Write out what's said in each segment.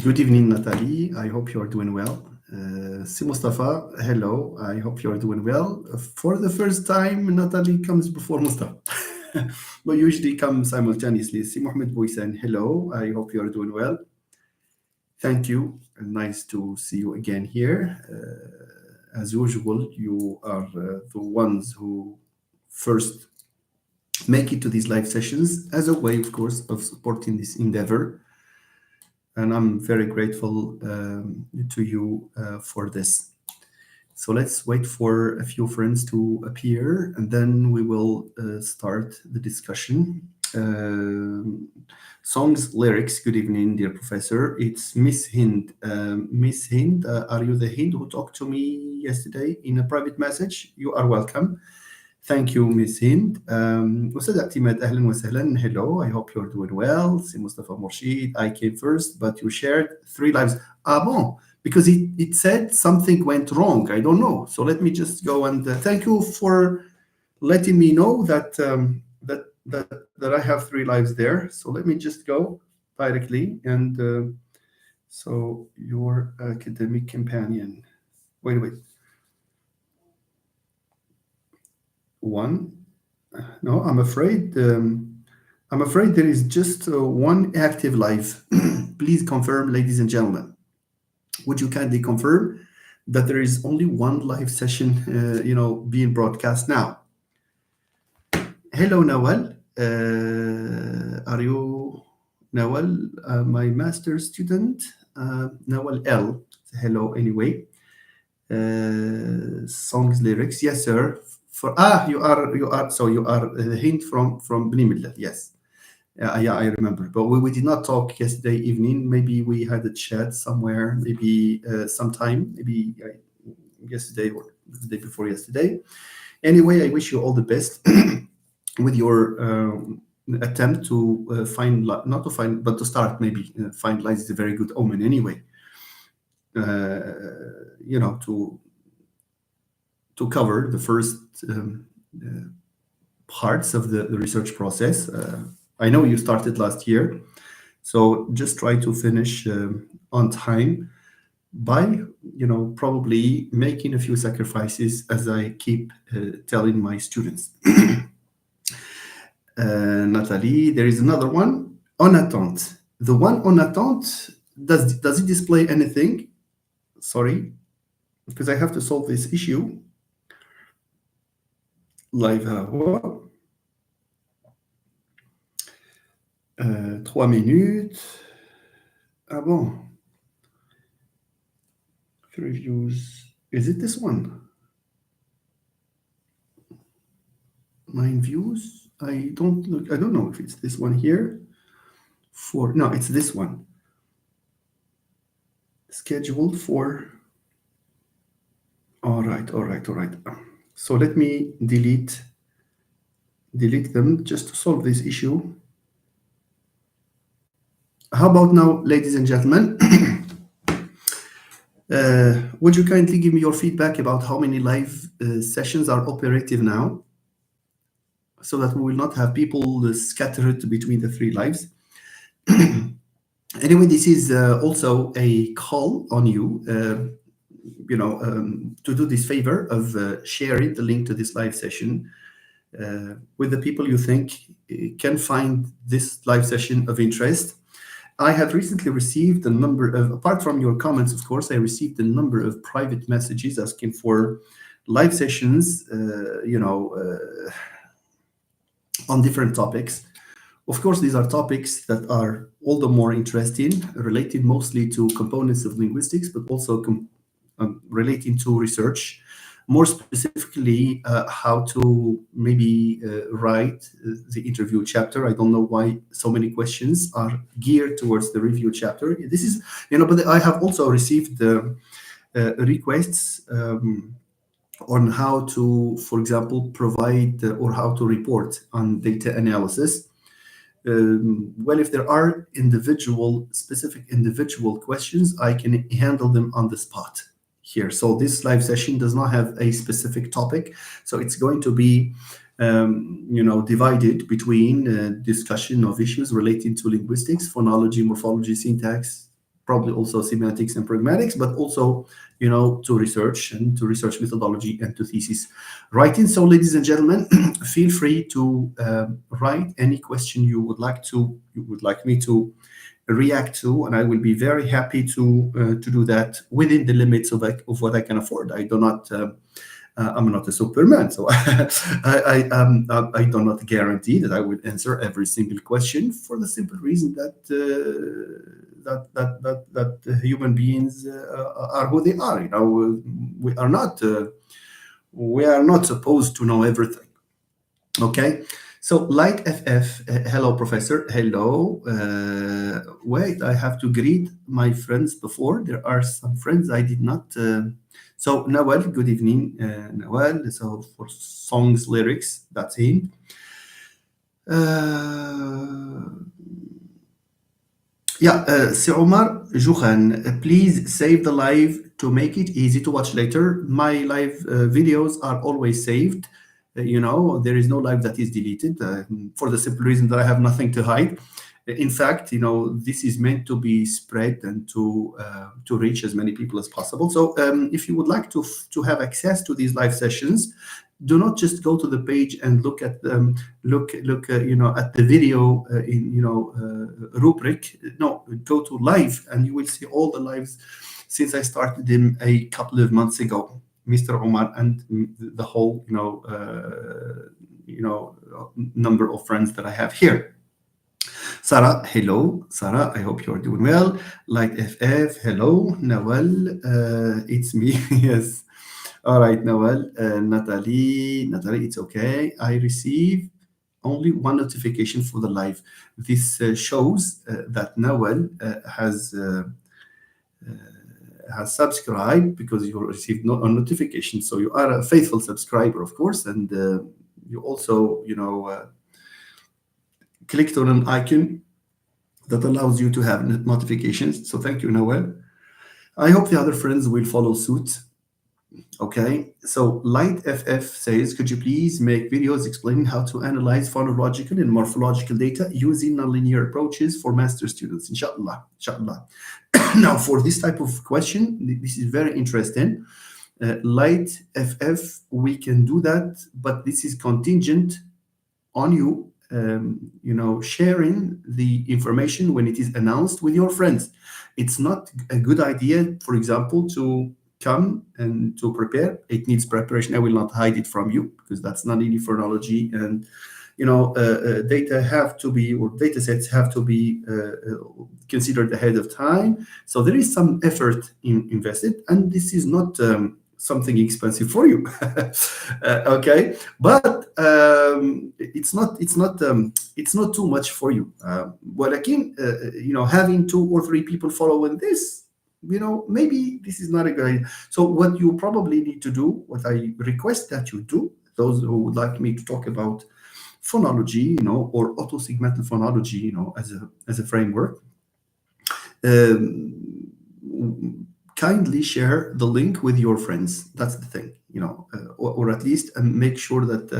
Good evening, Natalie. I hope you are doing well. Si Mustafa, hello. I hope you are doing well. For the first time, Natalie comes before Mustafa. But usually come simultaneously. Si Mohammed Boysan, hello. I hope you are doing well. Thank you. Nice to see you again here. As usual, you are the ones who first make it to these live sessions as a way, of course, of supporting this endeavor. And I'm very grateful to you for this. So let's wait for a few friends to appear, and then we will start the discussion. Songs, lyrics. Good evening, dear professor. It's Miss Hind. Miss Hind, are you the Hind who talked to me yesterday in a private message? You are welcome. Thank you, Miss Hind. أستاذ اعتماد أهلا وسهلا. Hello, I hope you're doing well. C'est Mustafa Morshid. I came first, but you shared 3 lives. Ah bon? Because it said something went wrong. I don't know. So let me just go and thank you for letting me know that that I have 3 lives there. So let me just go directly and so your academic companion. Wait. 1. No, I'm afraid there is just 1 active live. Please confirm, ladies and gentlemen. Would you kindly confirm that there is only 1 live session, being broadcast now? Hello, Nawal. Are you Nawal, my master student? Nawal L. Hello, anyway. Songs, lyrics. Yes, sir. You are the hint from Bni Millah. Yes. Yeah, I remember. But we did not talk yesterday evening. Maybe we had a chat somewhere, maybe sometime, maybe yesterday or the day before yesterday. Anyway, I wish you all the best with your attempt to not to find, but to start maybe. Find lights is a very good omen anyway. To cover the first parts of the research process. I know you started last year, so just try to finish on time by, probably making a few sacrifices, as I keep telling my students. Nathalie, there is another one, en attente. The one en attente, does it display anything? Sorry, because I have to solve this issue. Live Hawa. 3 minutes. Ah bon. Reviews. Is it this one? 9 views. I don't know if it's this one here. No, it's this one. Scheduled for. All right. So let me delete them just to solve this issue. How about now, ladies and gentlemen? Would you kindly give me your feedback about how many live sessions are operative now, so that we will not have people scattered between the 3 lives? Anyway, this is also a call on you, to do this favor of sharing the link to this live session with the people you think can find this live session of interest. I have recently received a number of, apart from your comments, of course, I received a number of private messages asking for live sessions, on different topics. Of course, these are topics that are all the more interesting, related mostly to components of linguistics, but also relating to research. More specifically, how to maybe write the interview chapter. I don't know why so many questions are geared towards the review chapter. This is, but I have also received requests on how to, for example, provide or how to report on data analysis. Well, if there are specific individual questions, I can handle them on the spot here. So this live session does not have a specific topic. So it's going to be, divided between discussion of issues relating to linguistics, phonology, morphology, syntax, probably also semantics and pragmatics, but also, to research and to research methodology and to thesis writing. So, ladies and gentlemen, feel free to write any question you would like me to react to, and I will be very happy to do that within the limits of what I can afford. I do not. I'm not a Superman, so I do not guarantee that I will answer every single question, for the simple reason that human beings are who they are. We are not supposed to know everything. Okay, so Light FF, hello, Professor. Hello. Wait, I have to greet my friends before. There are some friends I did not. So, Nawal, good evening, Nawal. So, for songs, lyrics, that's him. Si Omar Johan, please save the live to make it easy to watch later. My live videos are always saved. There is no live that is deleted for the simple reason that I have nothing to hide. In fact, this is meant to be spread and to reach as many people as possible. So, if you would like to have access to these live sessions, do not just go to the page and look at look at the video rubric. No, go to live, and you will see all the lives since I started them a couple of months ago, Mr. Omar, and the whole number of friends that I have here. Sarah, hello. Sarah, I hope you are doing well. Light FF, hello. Nawal, it's me. Yes. All right, Nawal. Natalie, it's okay. I receive only one notification for the live. This shows that Nawal has subscribed, because you received a notification. So you are a faithful subscriber, of course, and you also, clicked on an icon that allows you to have notifications. So thank you, Nawal. I hope the other friends will follow suit. Okay, so Light FF says, could you please make videos explaining how to analyze phonological and morphological data using nonlinear approaches for master students? Inshallah. Now, for this type of question, this is very interesting. Light FF, we can do that, but this is contingent on you sharing the information when it is announced with your friends. It's not a good idea, for example, to come and to prepare. It needs preparation. I will not hide it from you, because that's not any phonology, and data have to be, or data sets have to be considered ahead of time. So there is some effort invested, and this is not something expensive for you. Okay, but it's not too much for you. Well, again, having 2 or 3 people following this, maybe this is not a good idea. So what you probably need to do, what I request that you do, those who would like me to talk about phonology, or autosegmental phonology, as a framework, kindly share the link with your friends. That's the thing, or at least make sure that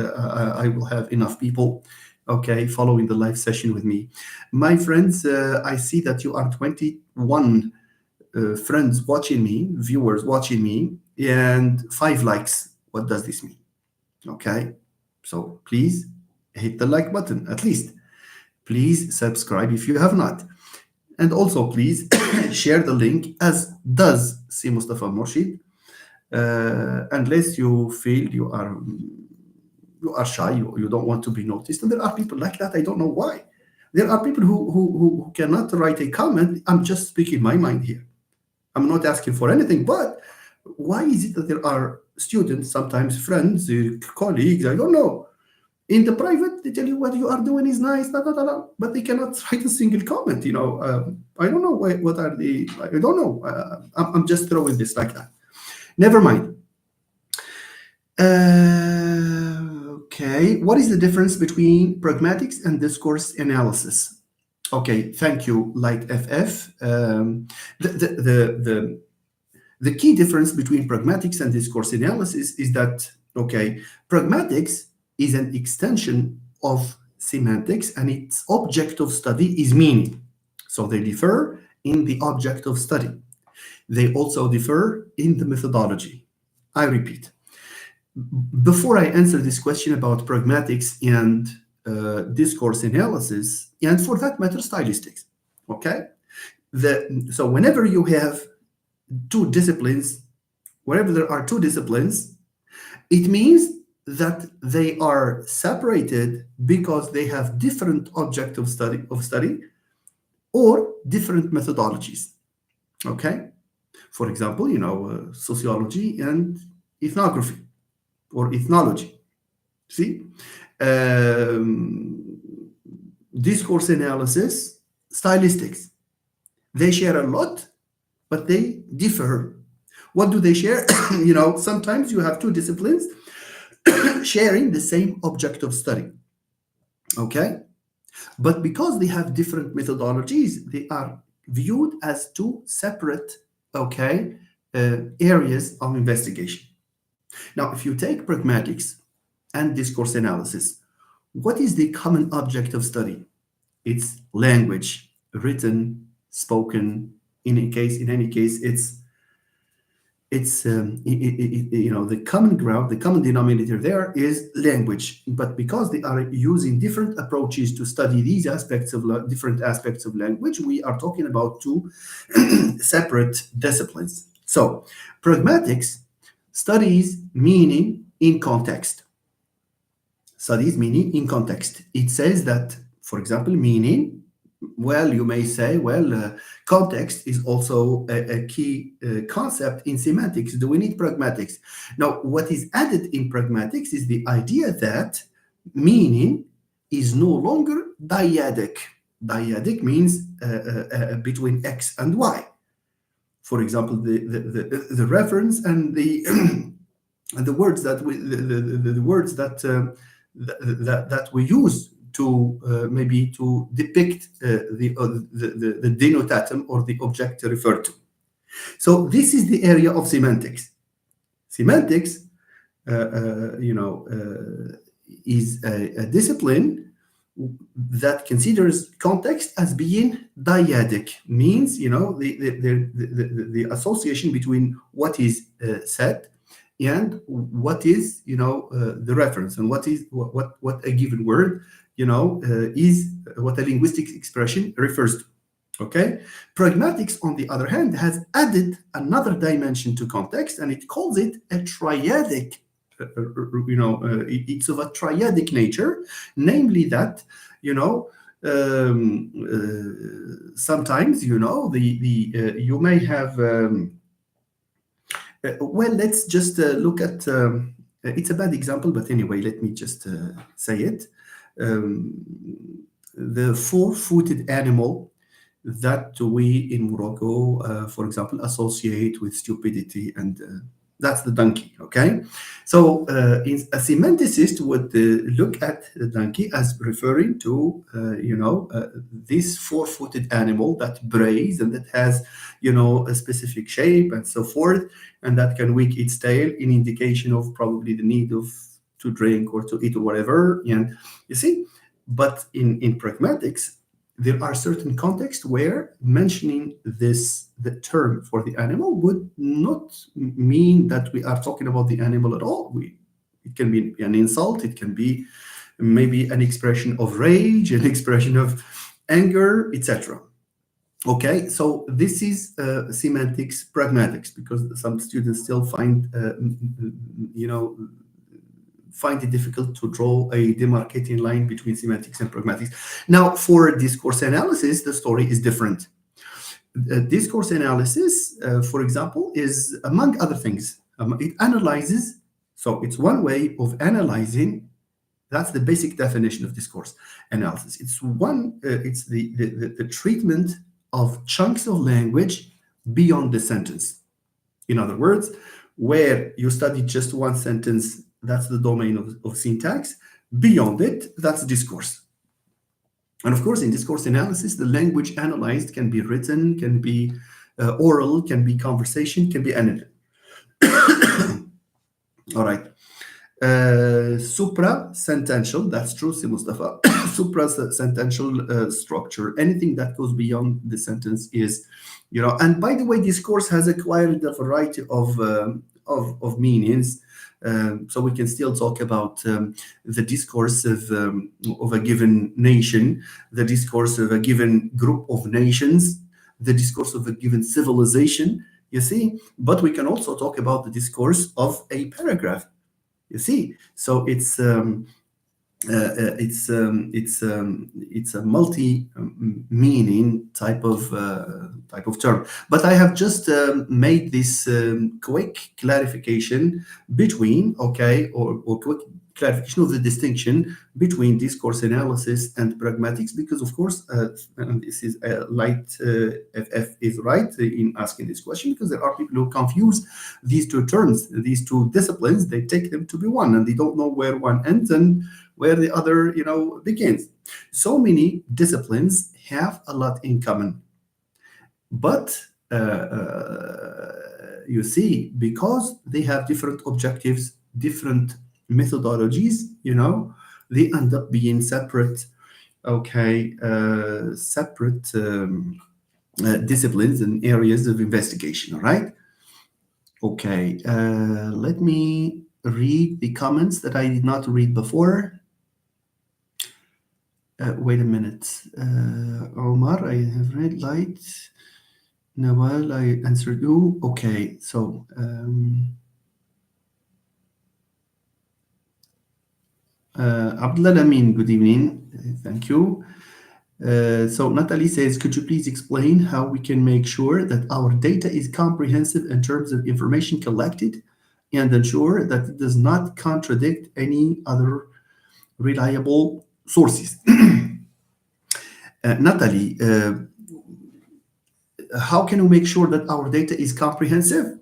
I will have enough people, okay, following the live session with me. My friends, I see that you are 21 friends watching me, viewers watching me, and 5 likes. What does this mean? Okay, so please hit the like button, at least. Please subscribe if you have not. And also, please share the link, as does Si Mustafa Morshid, unless you feel you are shy, you don't want to be noticed. And there are people like that. I don't know why. There are people who cannot write a comment. I'm just speaking my mind here. I'm not asking for anything, but why is it that there are students, sometimes friends, colleagues, I don't know, in the private, they tell you what you are doing is nice, but they cannot write a single comment. I don't know what are the. I don't know. I'm just throwing this like that. Never mind. Okay, what is the difference between pragmatics and discourse analysis? Okay, thank you, Light FF. The key difference between pragmatics and discourse analysis is that, okay, pragmatics is an extension of semantics, and its object of study is meaning. So they differ in the object of study. They also differ in the methodology. I repeat, before I answer this question about pragmatics and discourse analysis, and for that matter, stylistics, okay? So whenever you have two disciplines, wherever there are two disciplines, it means that they are separated because they have different object of study or different methodologies. Okay, for example, sociology and ethnography or ethnology. See, discourse analysis, stylistics. They share a lot, but they differ. What do they share? Sometimes you have two disciplines sharing the same object of study. Okay? But because they have different methodologies, they are viewed as two separate, areas of investigation. Now, if you take pragmatics and discourse analysis, what is the common object of study? It's language, written, spoken. In any case, it's the common ground, the common denominator there is language. But because they are using different approaches to study these different aspects of language, we are talking about two separate disciplines. So pragmatics studies meaning in context. Studies meaning in context. It says that, for example, meaning, well, you may say, context is also a key concept in semantics. Do we need pragmatics? Now, what is added in pragmatics is the idea that meaning is no longer dyadic. Dyadic means between X and Y. For example, the reference and the and the words that we use to maybe to depict the denotatum or the object referred to. So this is the area of semantics. Semantics, is a discipline that considers context as being dyadic. Means the association between what is said and what is the reference, and what a given word is, what a linguistic expression refers to. Okay, pragmatics, on the other hand, has added another dimension to context, and it calls it a triadic. It's of a triadic nature, namely that sometimes you may have. Let's just look at. It's a bad example, but anyway, let me just say it. The four-footed animal that we in Morocco, for example, associate with stupidity, and that's the donkey. Okay, so a semanticist would look at the donkey as referring to this four-footed animal that brays and that has a specific shape and so forth, and that can wag its tail in indication of probably the need to drink or to eat or whatever. And you see, but in pragmatics, there are certain contexts where mentioning the term for the animal would not mean that we are talking about the animal at all. It can be an insult, it can be maybe an expression of rage, an expression of anger, etc. Okay, so this is semantics, pragmatics, because some students still find it difficult to draw a demarcating line between semantics and pragmatics. Now, for discourse analysis, the story is different. Discourse analysis, for example, is, among other things, it analyzes. So it's one way of analyzing. That's the basic definition of discourse analysis. It's the treatment of chunks of language beyond the sentence. In other words, where you study just one sentence, that's the domain of syntax. Beyond it, that's discourse. And of course, in discourse analysis, the language analyzed can be written, can be oral, can be conversation, can be anything. All right. Supra-sentential, that's true, Si Mustafa. Supra-sentential structure. Anything that goes beyond the sentence is, and by the way, discourse has acquired a variety of meanings. So we can still talk about the discourse of a given nation, the discourse of a given group of nations, the discourse of a given civilization, you see. But we can also talk about the discourse of a paragraph, you see. So it's a multi meaning type of term. But I have just made this quick clarification between, okay, or quick clarification of the distinction between discourse analysis and pragmatics, because of course, and this is light FF is right in asking this question, because there are people who confuse these two terms, these two disciplines. They take them to be one, and they don't know where one ends and where the other, begins. So many disciplines have a lot in common, but you see, because they have different objectives, different methodologies, they end up being separate, okay, separate disciplines and areas of investigation. All right. Okay. Let me read the comments that I did not read before. Wait a minute. Omar, I have read light. Nawal, I answered you. Okay, so Abdullah Amin, good evening. Thank you. So Natalie says, could you please explain how we can make sure that our data is comprehensive in terms of information collected and ensure that it does not contradict any other reliable sources? Natalie, how can we make sure that our data is comprehensive?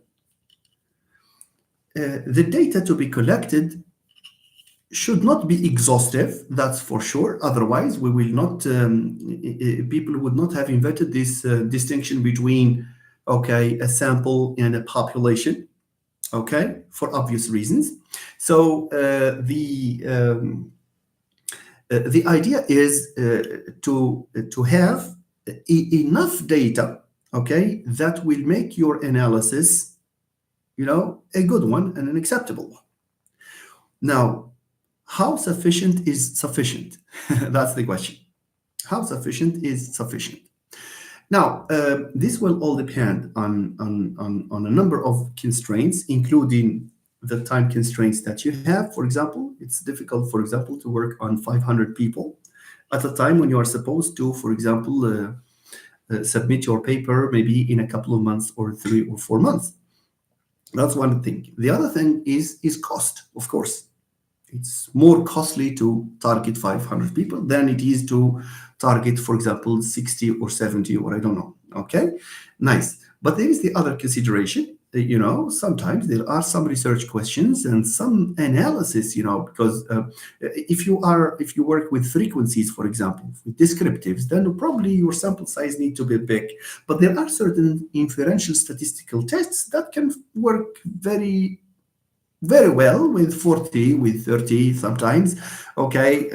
The data to be collected should not be exhaustive, that's for sure. Otherwise, we will not. People would not have invented this distinction between, okay, a sample and a population, okay, for obvious reasons. So the idea is to have enough data, okay, that will make your analysis, a good one and an acceptable one. Now, how sufficient is sufficient? That's the question. How sufficient is sufficient? Now, this will all depend on a number of constraints, including the time constraints that you have. For example, it's difficult, for example, to work on 500 people at a time when you are supposed to, for example, submit your paper maybe in a couple of months or 3 or 4 months. That's one thing. The other thing is cost, of course. It's more costly to target 500 people than it is to target, for example, 60 or 70 or I don't know. Okay, nice. But there is the other consideration. Sometimes there are some research questions and some analysis, because if you work with frequencies, for example, with descriptives, then probably your sample size needs to be big. But there are certain inferential statistical tests that can work very, very well with 40, with 30 sometimes, okay,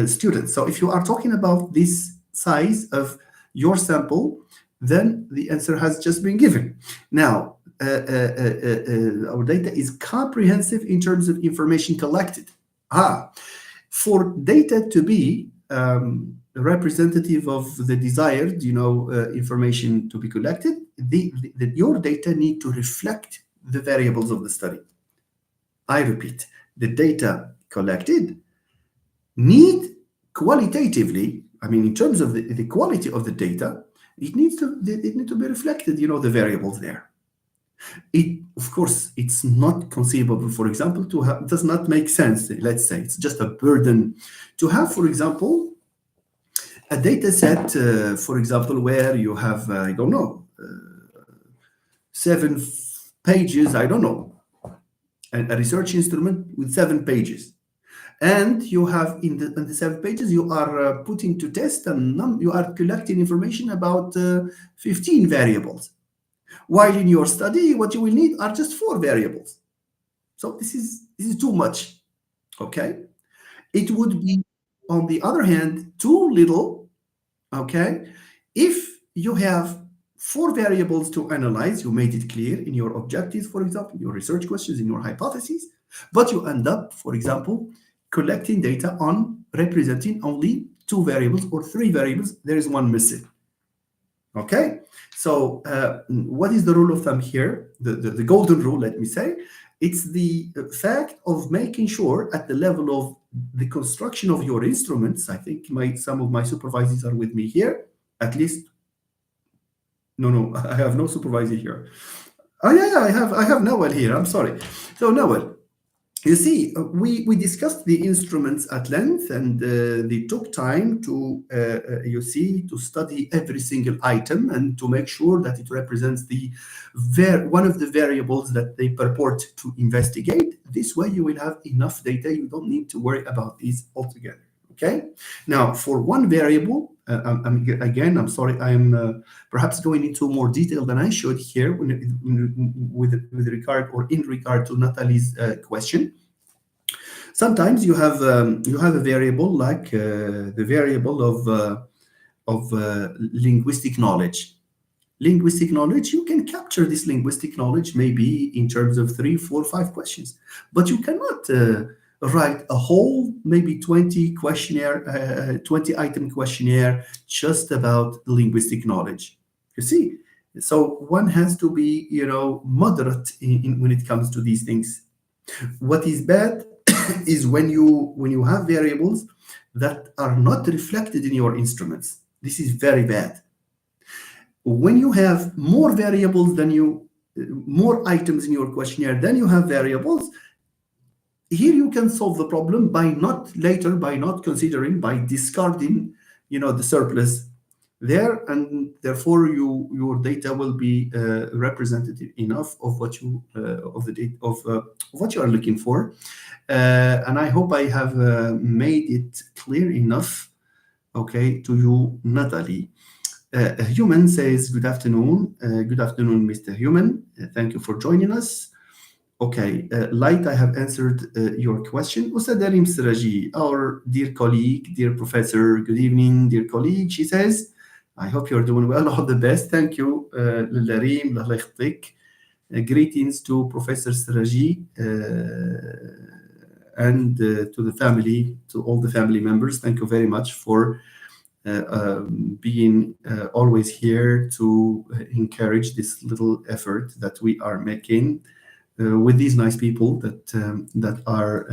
students. So if you are talking about this size of your sample, then the answer has just been given. Now, our data is comprehensive in terms of information collected. For data to be representative of the desired, information to be collected, your data need to reflect the variables of the study. I repeat, the data collected need qualitatively, in terms of the quality of the data, it need to be reflected, the variables there. Of course, it's not conceivable, for example, to have, it does not make sense, let's say, it's just a burden to have, for example, a data set, for example, where you have, 7 pages, a research instrument with 7 pages. And you have in the 7 pages, you are putting to test and you are collecting information about 15 variables. While in your study, what you will need are just 4 variables. So this is too much. Okay, it would be, on the other hand, too little. Okay, if you have four variables to analyze, you made it clear in your objectives, for example, your research questions, in your hypotheses, but you end up, for example, collecting data on representing only two variables or three variables, there is one missing. Okay, so what is the rule of thumb here? The golden rule, let me say, it's the fact of making sure at the level of the construction of your instruments. I think some of my supervisors are with me here. At least, no, I have no supervisor here. Oh yeah, I have Noel here. I'm sorry. So Noel, you see, we discussed the instruments at length, and they took time to, you see, to study every single item and to make sure that it represents one of the variables that they purport to investigate. This way, you will have enough data. You don't need to worry about these altogether. Okay. Now, for one variable, I'm sorry, I'm perhaps going into more detail than I should here with regard or in regard to Natalie's question. Sometimes you have a variable like the variable of linguistic knowledge. Linguistic knowledge, you can capture this linguistic knowledge maybe in terms of 3, 4, 5 questions, but you cannot write a whole maybe 20 item questionnaire just about linguistic knowledge. You see, so one has to be moderate when it comes to these things. What is bad is when you have variables that are not reflected in your instruments. This is very bad. When you have more variables more items in your questionnaire than you have variables, here you can solve the problem by not considering, by discarding, the surplus there, and therefore your data will be representative enough of what you what you are looking for, and I hope I have made it clear enough, okay, to you, Natalie. Human says, good afternoon. Good afternoon, Mr. Human. Thank you for joining us. Okay, Light, I have answered your question. Ustad Darim Siraji, our dear colleague, dear professor, good evening, dear colleague. She says, I hope you're doing well. All the best. Thank you, Larim, greetings to Professor Siraji and to the family, to all the family members. Thank you very much for being always here to encourage this little effort that we are making with these nice people that are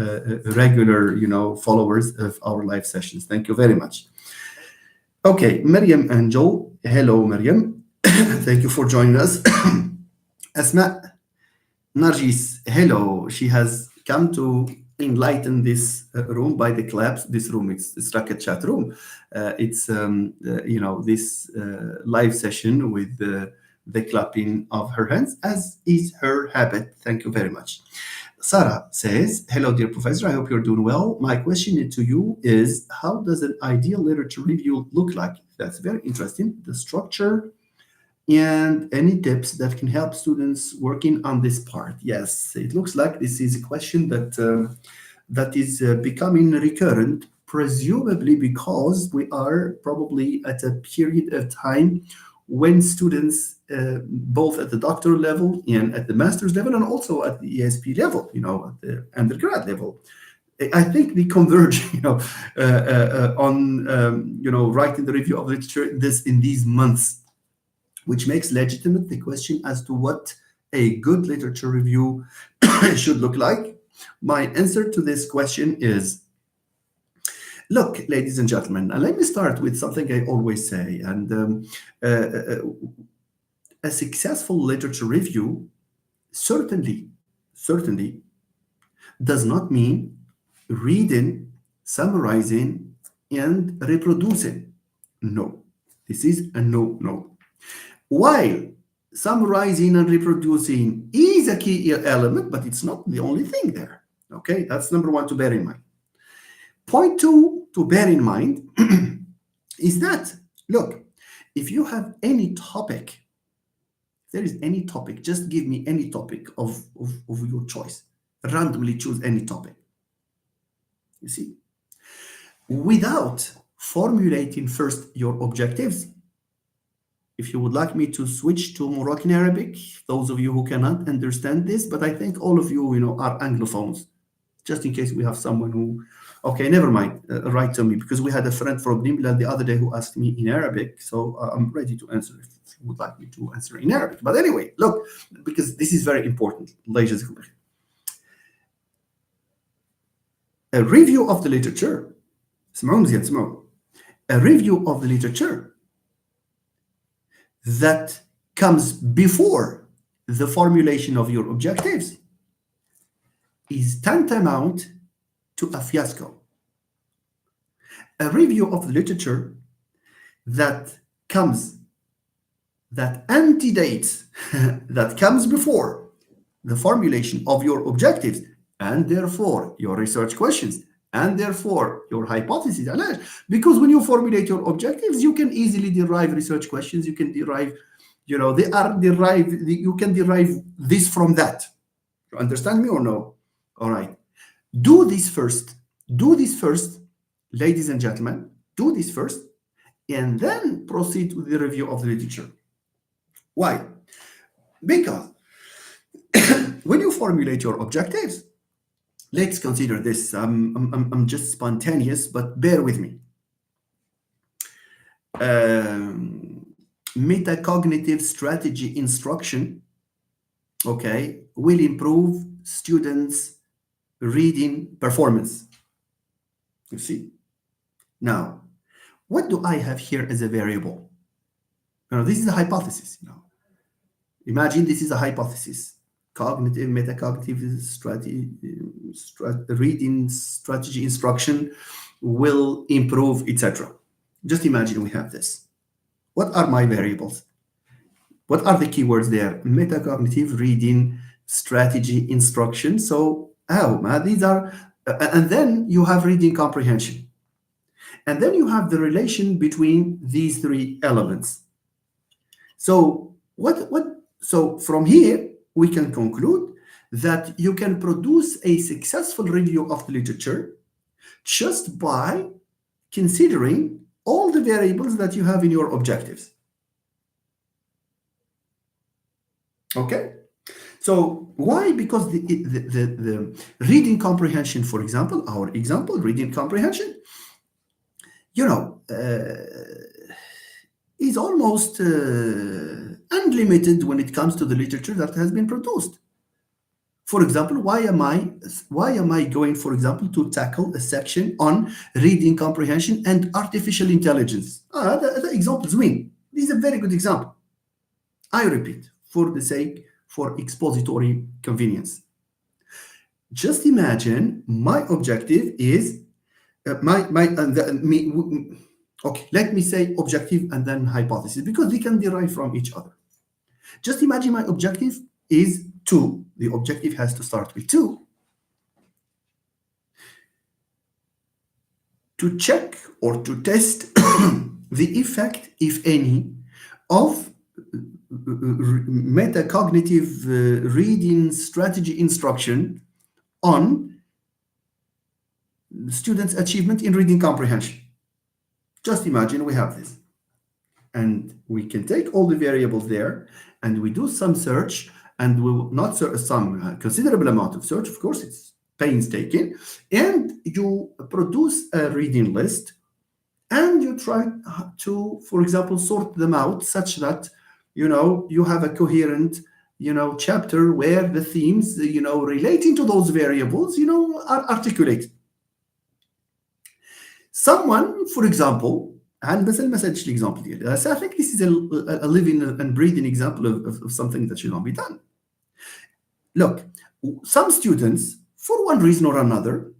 regular, followers of our live sessions. Thank you very much. Okay, Maryam Angel. Hello, Maryam. Thank you for joining us. Asma Nargis. Hello. She has come to enlighten this room by the claps. This room, it's like a chat room. It's this live session with the clapping of her hands, as is her habit. Thank you very much. Sarah says, hello, dear professor. I hope you're doing well. My question to you is, how does an ideal literature review look like? That's very interesting. The structure and any tips that can help students working on this part. Yes, it looks like this is a question that is becoming recurrent, presumably because we are probably at a period of time when students, both at the doctoral level and at the master's level, and also at the ESP level, at the undergrad level, I think they converge, on writing the review of literature in these months, which makes legitimate the question as to what a good literature review should look like. My answer to this question is, look, ladies and gentlemen, and let me start with something I always say, and a successful literature review certainly does not mean reading, summarizing, and reproducing. No, this is a no. While summarizing and reproducing is a key element, but it's not the only thing there. Okay, that's number one to bear in mind. Point two to bear in mind is that, look, if you have any topic, if there is any topic, just give me any topic of your choice. Randomly choose any topic. You see, without formulating first your objectives. If you would like me to switch to Moroccan Arabic, those of you who cannot understand this, but I think all of you, are Anglophones. Just in case we have someone who, okay, never mind, write to me, because we had a friend from Nimla the other day who asked me in Arabic, so I'm ready to answer if you would like me to answer in Arabic. But anyway, look, because this is very important. الله يجزيكم بخير. A review of the literature. اسمعوا مزيان اسمعوا. A review of the literature that comes before the formulation of your objectives is tantamount to a fiasco. A review of the literature that antedates, that comes before the formulation of your objectives, and therefore your research questions, and therefore your hypotheses. Because when you formulate your objectives, you can easily derive research questions. You can derive, you can derive this from that. You understand me or no? All right. Do this first, ladies and gentlemen. Do this first, and then proceed with the review of the literature. Why? Because when you formulate your objectives, let's consider this. I'm just spontaneous, but bear with me. Metacognitive strategy instruction, okay, will improve students' reading performance. You see? Now, what do I have here as a variable? This is a hypothesis. Imagine this is a hypothesis. Cognitive, metacognitive strategy, reading strategy instruction will improve, etc. Just imagine we have this. What are my variables? What are the keywords there? Metacognitive, reading, strategy, instruction. So, these are, and then you have reading comprehension. And then you have the relation between these three elements. So, so from here, we can conclude that you can produce a successful review of the literature just by considering all the variables that you have in your objectives. Okay? So why? Because the reading comprehension, for example, our example, reading comprehension, is almost unlimited when it comes to the literature that has been produced. For example, why am I going, for example, to tackle a section on reading comprehension and artificial intelligence? The examples win. This is a very good example. I repeat, for expository convenience. Just imagine my objective is okay, let me say objective and then hypothesis, because they can derive from each other. Just imagine my objective is 2. The objective has to start with 2. To check or to test the effect, if any, of metacognitive reading strategy instruction on students' achievement in reading comprehension. Just imagine we have this. And we can take all the variables there and we do some search, and we will not some considerable amount of search, of course, it's painstaking, and you produce a reading list and you try to, for example, sort them out such that, you have a coherent, chapter where the themes, relating to those variables, are articulated. Someone, for example, and بس المسج example here. So I think this is a living and breathing example of something that should not be done. Look, some students, for one reason or another,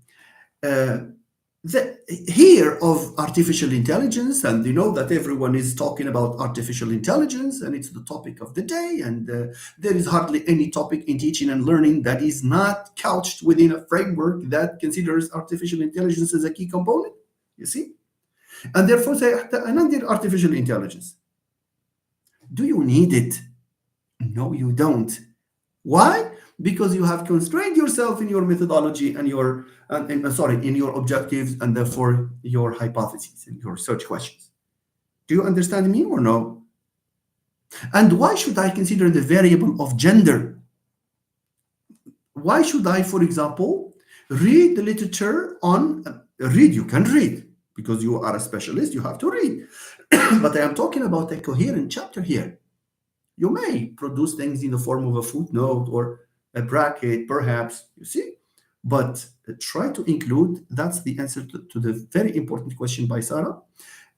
hear of artificial intelligence, and that everyone is talking about artificial intelligence, and it's the topic of the day, and there is hardly any topic in teaching and learning that is not couched within a framework that considers artificial intelligence as a key component. You see? And therefore say, I need artificial intelligence. Do you need it? No, you don't. Why? because you have constrained yourself in your methodology and in your objectives, and therefore your hypotheses and your research questions. Do you understand me or no? And why should I consider the variable of gender? Why should I, for example, read the literature on read? You can read because you are a specialist, you have to read. But I am talking about a coherent chapter here. You may produce things in the form of a footnote or a bracket, perhaps, you see, but try to include, that's the answer to the very important question by Sarah,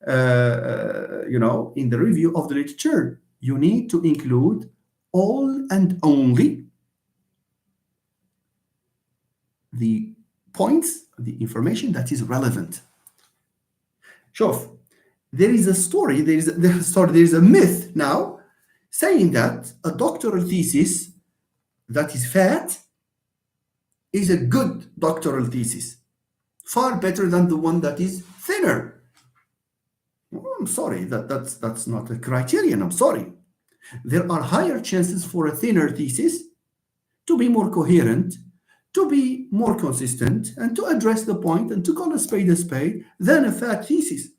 in the review of the literature, you need to include all and only the points, the information that is relevant. شوف, there is a myth now saying that a doctoral thesis that is fat is a good doctoral thesis, far better than the one that is thinner. Well, I'm sorry, that's not a criterion. I'm sorry. There are higher chances for a thinner thesis to be more coherent, to be more consistent, and to address the point and to call a spade than a fat thesis.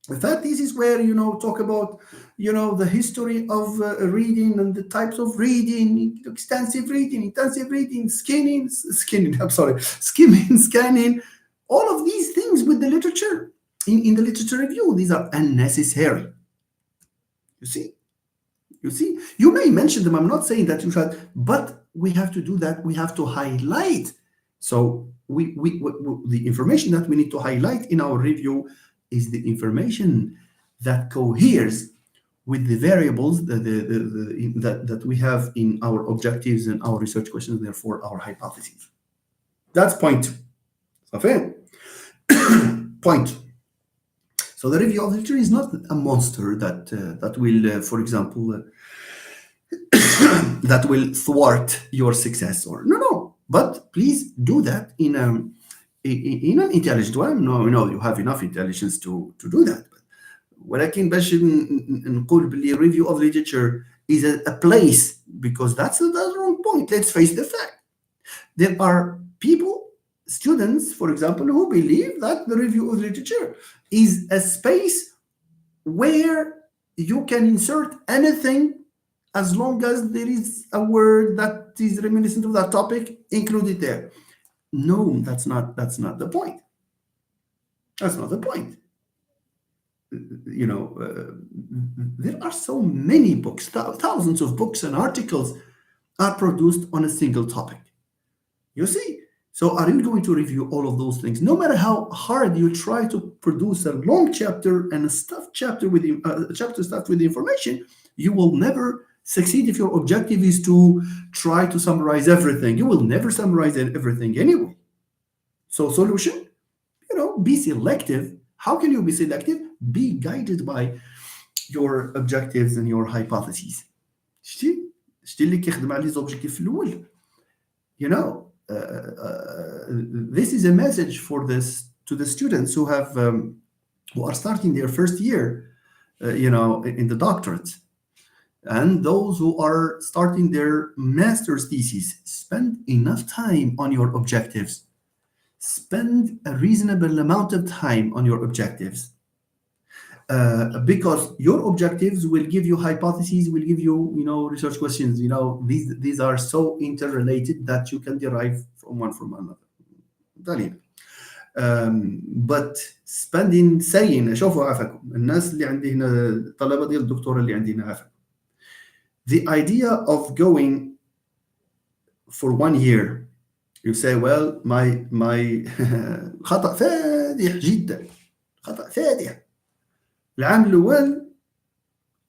A fat thesis where, talk about, the history of reading and the types of reading, extensive reading, intensive reading, skimming, scanning, all of these things with the literature, in the literature review, these are unnecessary. You see, you may mention them. I'm not saying that you should, but we have to do that. We have to highlight. So we the information that we need to highlight in our review is the information that coheres with the variables that we have in our objectives and our research questions, therefore our hypotheses. That's point. Okay. Point. So the review of literature is not a monster that will, for example, that will thwart your success, or no. But please do that in an intelligent way. No, you have enough intelligence to do that. ولكن باش نقول باللي review of literature is a place, because that's the wrong point. Let's face the fact. There are students, for example, who believe that the review of literature is a space where you can insert anything as long as there is a word that is reminiscent of that topic, include it there. No, that's not the point. That's not the point. There are so many books, thousands of books and articles are produced on a single topic. You see? So are you going to review all of those things? No matter how hard you try to produce a long chapter and a stuffed chapter with chapter stuffed with information, you will never succeed if your objective is to try to summarize everything. You will never summarize everything anyway. So solution, be selective. How can you be selective? Be guided by your objectives and your hypotheses. شتي اللي كيخدم على لي زوبجيكتيف في الأول. This is a message for to the students who are starting their first year, in the doctorate, and those who are starting their master's thesis. Spend enough time on your objectives. Spend a reasonable amount of time on your objectives, because your objectives will give you hypotheses, will give you, research questions. These are so interrelated that you can derive from one from another. But spending saying شوفوا عافاكم الناس اللي عندي هنا الطلبه ديال الدكتوراه اللي عندي هنا عافاكم. The idea of going for 1 year, you say, well, my خطأ فادح جدا, خطأ فادح. العام الأول,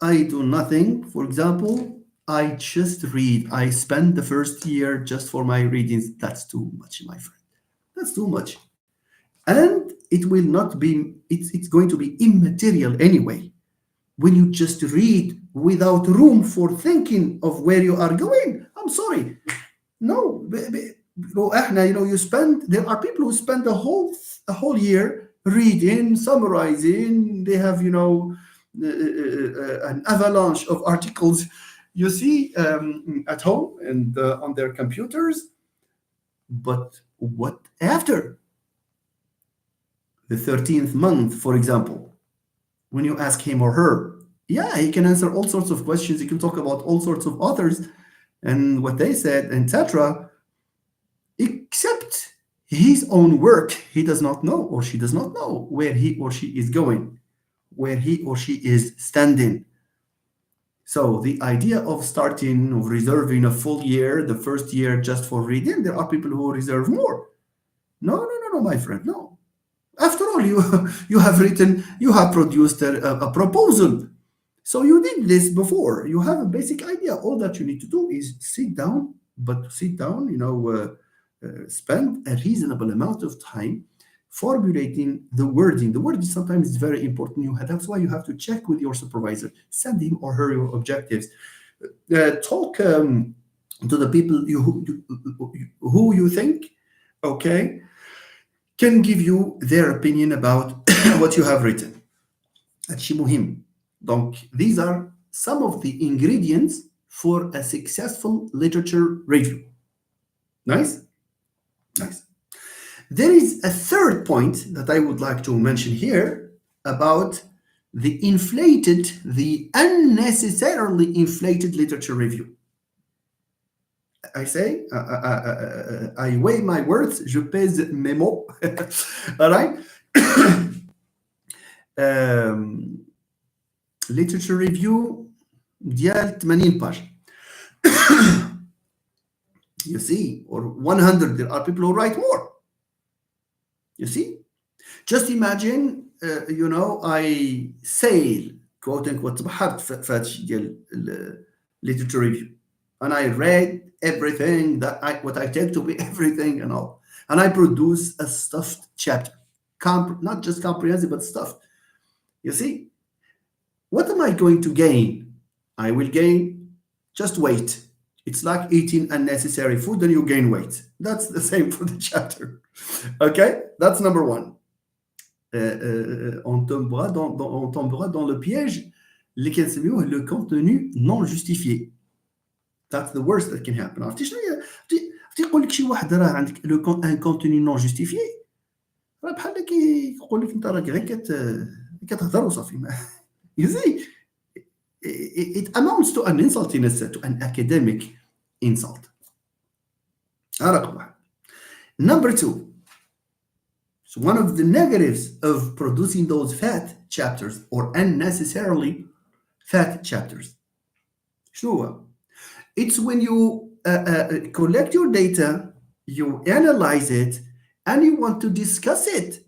I do nothing. For example, I just read. I spend the first year just for my readings. That's too much, my friend. That's too much. And it will not be, it's going to be immaterial anyway. When you just read without room for thinking of where you are going, I'm sorry. No, you spend, there are people who spend a whole year reading, summarizing. They have, an avalanche of articles you see at home and on their computers. But what after the 13th month, for example, when you ask him or her? Yeah, he can answer all sorts of questions. He can talk about all sorts of authors and what they said, etc. Except his own work, he does not know or she does not know where he or she is going, where he or she is standing. So the idea of starting, of reserving a full year, the first year just for reading, there are people who reserve more. No, no, no, no, my friend, no. After all, you you have written, you have produced a proposal. So you did this before. You have a basic idea. All that you need to do is sit down, but sit down, spend a reasonable amount of time formulating the wording. The wording sometimes is very important. That's why you have to check with your supervisor, send him or her your objectives. Talk to the people who you think, okay, can give you their opinion about what you have written. هادشي مهم. Donc, these are some of the ingredients for a successful literature review. Nice? Nice. There is a third point that I would like to mention here about the unnecessarily inflated literature review. I say, I weigh my words, je pèse mes mots. All right? Literature review ديال 80 page. You see, or 100, there are people who write more. You see? Just imagine, I sail, quote unquote, بحرت في هادشي ديال literature review. And I read everything what I take to be everything and all. And I produce a stuffed chapter. Not just comprehensive, but stuffed. You see? What am I going to gain? I will gain just weight. It's like eating unnecessary food and you gain weight. That's the same for the chapter. Okay? That's number one. On tombera dans le piège اللي كنسميوه le contenu non justifié. That's the worst that can happen. عرفتي شنو هي؟ عرفتي يقول لك شي واحد راه عندك ان كونتوني نون جوستيفيي، راه بحال كيقول لك انت راك غير كتهضر وصافي. You see, it amounts to an insult in a sense, to an academic insult. رقم واحد. Number two, so one of the negatives of producing those fat chapters or unnecessarily fat chapters. شنو هو؟ It's when you collect your data, you analyze it, and you want to discuss it.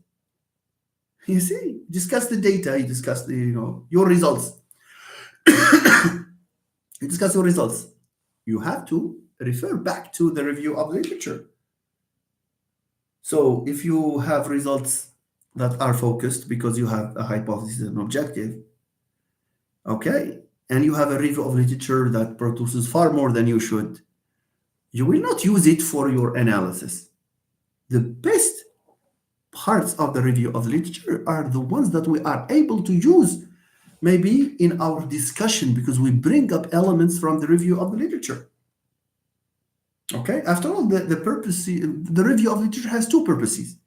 You see, discuss the data, you discuss your results. You discuss your results. You have to refer back to the review of literature. So if you have results that are focused because you have a hypothesis and objective, okay, and you have a review of literature that produces far more than you should, you will not use it for your analysis. The best parts of the review of literature are the ones that we are able to use maybe in our discussion because we bring up elements from the review of the literature. Okay, after all, the review of literature has two purposes.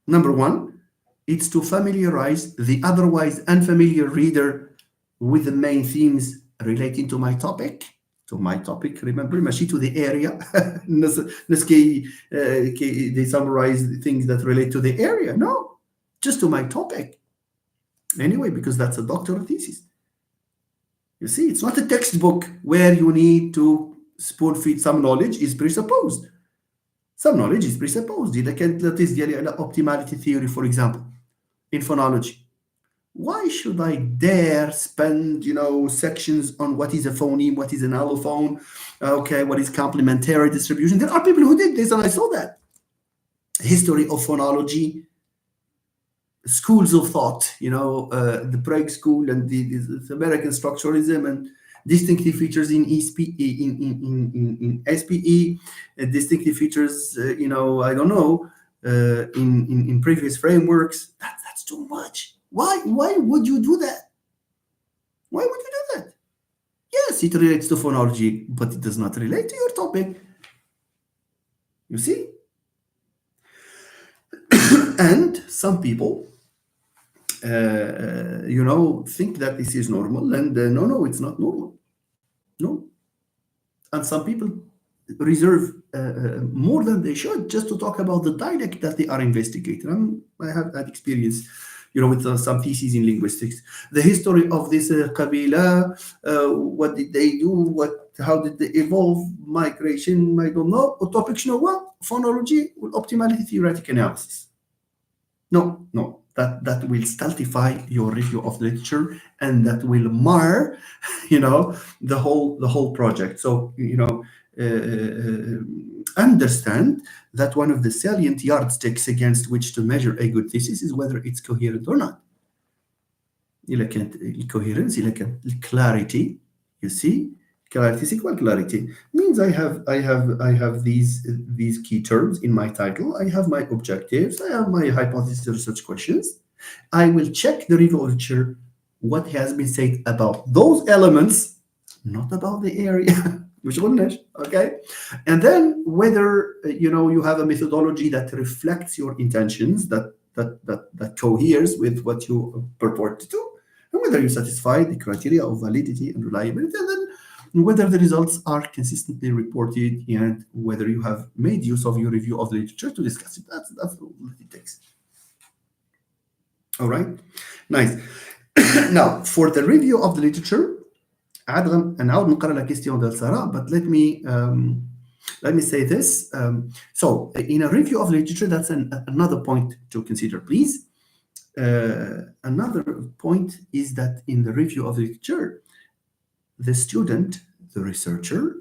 Number one, it's to familiarize the otherwise unfamiliar reader with the main themes relating to my topic. Remember, ماشي to the area. They summarize things that relate to the area. No, just to my topic. Anyway, because that's a doctoral thesis. You see, it's not a textbook where you need to spoon feed. Some knowledge is presupposed. Some knowledge is presupposed. إذا كانت التيست ديالي على optimality theory, for example, in phonology. Why should I dare spend, sections on what is a phoneme, what is an allophone, okay, what is complementary distribution? There are people who did this, and I saw that. History of phonology, schools of thought, the Prague school and the American structuralism and distinctive features in SPE, distinctive features, I don't know, in previous frameworks. That's too much. Why would you do that? Why would you do that? Yes, it relates to phonology, but it does not relate to your topic. You see? And some people, think that this is normal, and no, it's not normal. No. And some people reserve more than they should just to talk about the dialect that they are investigating. I have that experience, with some theses in linguistics. The history of this Kabila, what did they do? How did they evolve? Migration, I don't know. Topics, what? Phonology, optimality, theoretic analysis. No, that will stultify your review of literature, and that will mar, the whole project. So, understand that one of the salient yardsticks against which to measure a good thesis is whether it's coherent or not. إذا كانت الcoherence, إذا كانت clarity, you see, clarity is equal clarity. Means I have these key terms in my title. I have my objectives. I have my hypothesis research questions. I will check the review of literature, what has been said about those elements, not about the area. مش قلناش, okay? And then whether you have a methodology that reflects your intentions, that coheres with what you purport to do, and whether you satisfy the criteria of validity and reliability, and then whether the results are consistently reported, and whether you have made use of your review of the literature to discuss it. That's all it takes. All right, nice. Now, for the review of the literature, نعاود نقرا la question de Sarah, but let me say this. So, in a review of literature, that's another point to consider, please. Another point is that in the review of literature, the student, the researcher,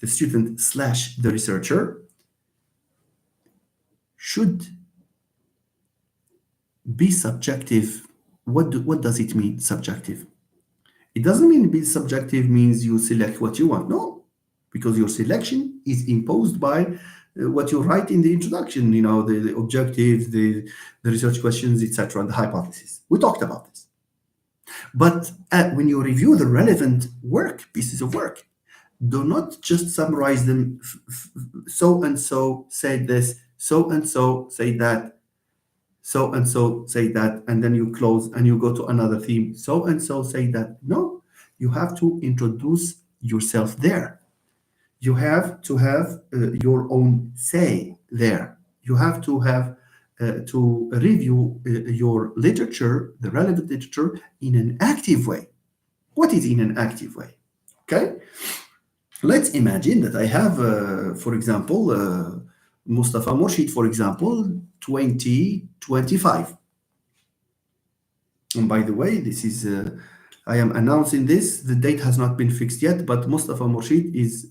the student / the researcher should be subjective. What does it mean, subjective? It doesn't mean be subjective means you select what you want. No, because your selection is imposed by what you write in the introduction, the objectives, the research questions, etc., and the hypothesis. We talked about this. But when you review the relevant pieces of work, do not just summarize them. So-and-so said this, so-and-so say that, so-and-so say that, and then you close and you go to another theme. So-and-so say that. No, you have to introduce yourself there. You have to have your own say there. You have to have to review your literature, the relevant literature, in an active way. What is in an active way? Okay? Let's imagine that I have, for example, Mustafa Morshid, for example, 2025. And by the way, this is, I am announcing this. The date has not been fixed yet, but Mustafa Morshid is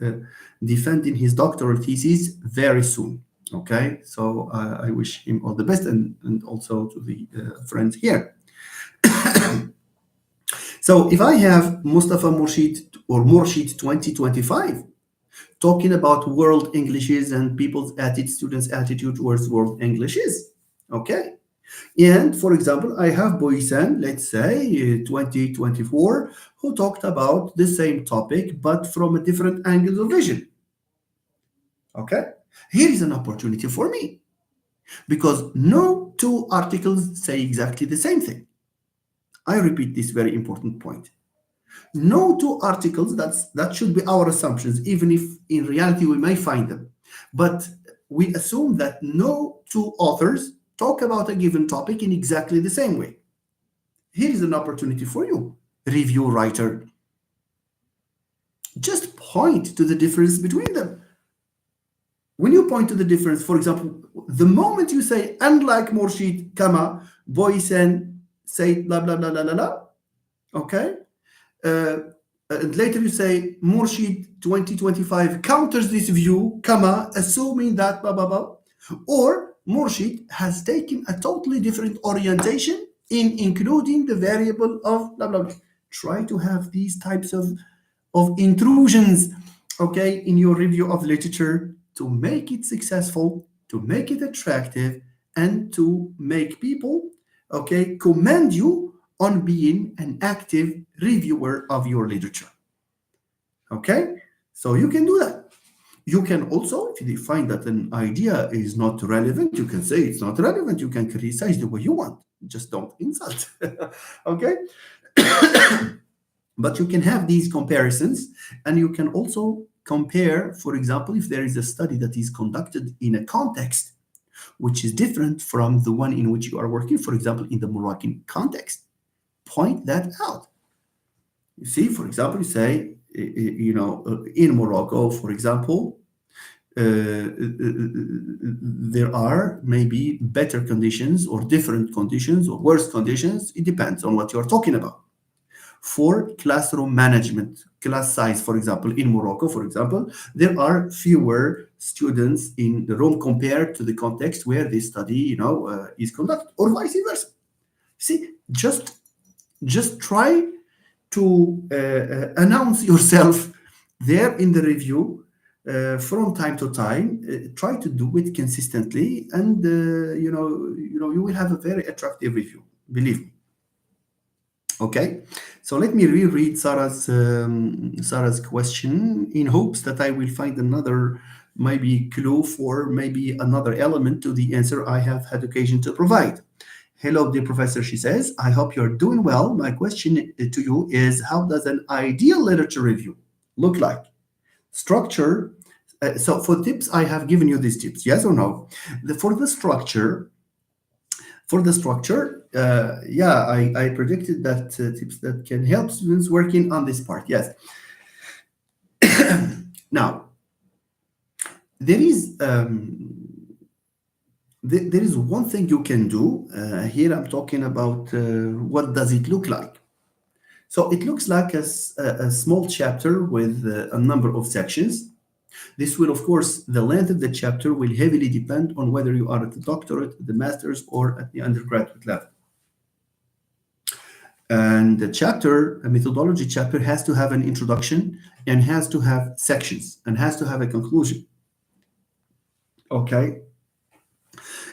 defending his doctoral thesis very soon. Okay, so I wish him all the best, and also to the friends here. So if I have Mustafa Morshid or Morshid 2025 talking about world Englishes and students' attitude towards world Englishes, okay? And for example, I have Boysen, let's say 2024, who talked about the same topic, but from a different angle of vision. Okay? Here is an opportunity for me, because no two articles say exactly the same thing. I repeat this very important point. No two articles, that should be our assumptions, even if in reality we may find them. But we assume that no two authors talk about a given topic in exactly the same way. Here is an opportunity for you, review writer. Just point to the difference between them. When you point to the difference, for example, the moment you say, unlike Morshid, Boysen say blah, blah, blah, blah, blah, blah, okay? And later you say, Morshid 2025 counters this view, assuming that blah, blah, blah. Or Morshid has taken a totally different orientation in including the variable of blah, blah, blah. Try to have these types of intrusions, okay, in your review of literature to make it successful, to make it attractive, and to make people, okay, commend you on being an active reviewer of your literature. Okay, so you can do that. You can also, if you find that an idea is not relevant, you can say it's not relevant. You can criticize the way you want. Just don't insult. Okay, but you can have these comparisons, and you can also compare, for example, if there is a study that is conducted in a context which is different from the one in which you are working, for example, in the Moroccan context, point that out. You see, for example, you say, in Morocco, for example, there are maybe better conditions or different conditions or worse conditions. It depends on what you're talking about. For classroom management, class size, for example, in Morocco, for example, there are fewer students in the room compared to the context where this study, is conducted, or vice versa. See, just try to announce yourself there in the review from time to time. Try to do it consistently, and you will have a very attractive review. Believe me. Okay, so let me reread Sarah's question in hopes that I will find another maybe clue for maybe another element to the answer I have had occasion to provide. Hello, dear professor, she says. I hope you're doing well. My question to you is, how does an ideal literature review look like? Structure. So for tips, I have given you these tips. Yes or no? For the structure, yeah, I predicted that tips that can help students working on this part. Yes. Now, there is one thing you can do. Here I'm talking about what does it look like. So it looks like a small chapter with a number of sections. This will, of course, the length of the chapter will heavily depend on whether you are at the doctorate, the master's, or at the undergraduate level. And a methodology chapter has to have an introduction and has to have sections and has to have a conclusion. Okay.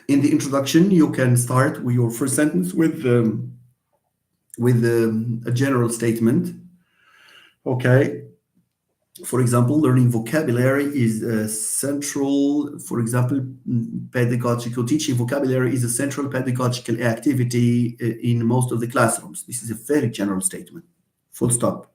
In the introduction, you can start with your first sentence with a general statement. Okay. For example, learning vocabulary is central. For example, pedagogical teaching vocabulary is a central pedagogical activity in most of the classrooms. This is a very general statement. Full stop.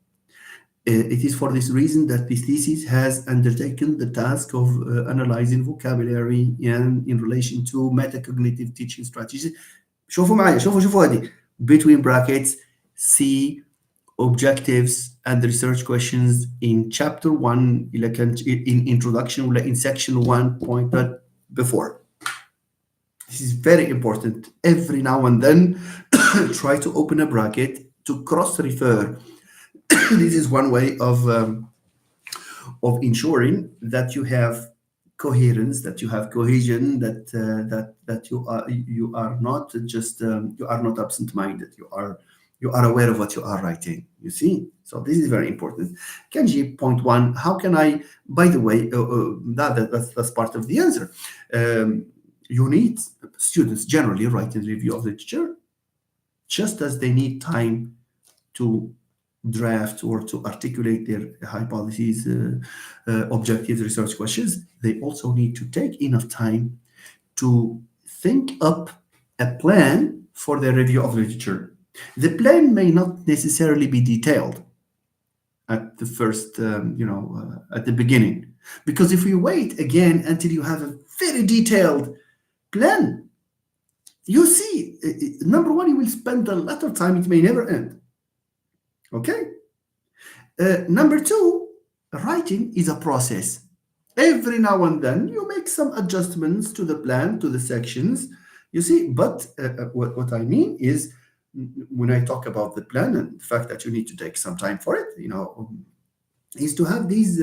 It is for this reason that this thesis has undertaken the task of analyzing vocabulary and in relation to metacognitive teaching strategies. شوفوا معي شوفوا هذه between brackets see objectives and research questions in chapter 1 in introduction or in section 1 pointed before. This is very important. Every now and then try to open a bracket to cross refer. This is one way of ensuring that you have coherence, that you have cohesion, that you are not just you are not absent-minded. You are aware of what you are writing. You see, so this is very important. Kenji, point 1. How can I? By the way, that's part of the answer. You need students generally write a review of literature, just as they need time to draft or to articulate their hypotheses, objectives, research questions. They also need to take enough time to think up a plan for their review of literature. The plan may not necessarily be detailed at the first, at the beginning, because if you wait again until you have a very detailed plan, you see, number one, you will spend a lot of time. It may never end. Okay. Number two, writing is a process. Every now and then you make some adjustments to the plan, to the sections, you see. But what I mean is, when I talk about the plan and the fact that you need to take some time for it, is to have these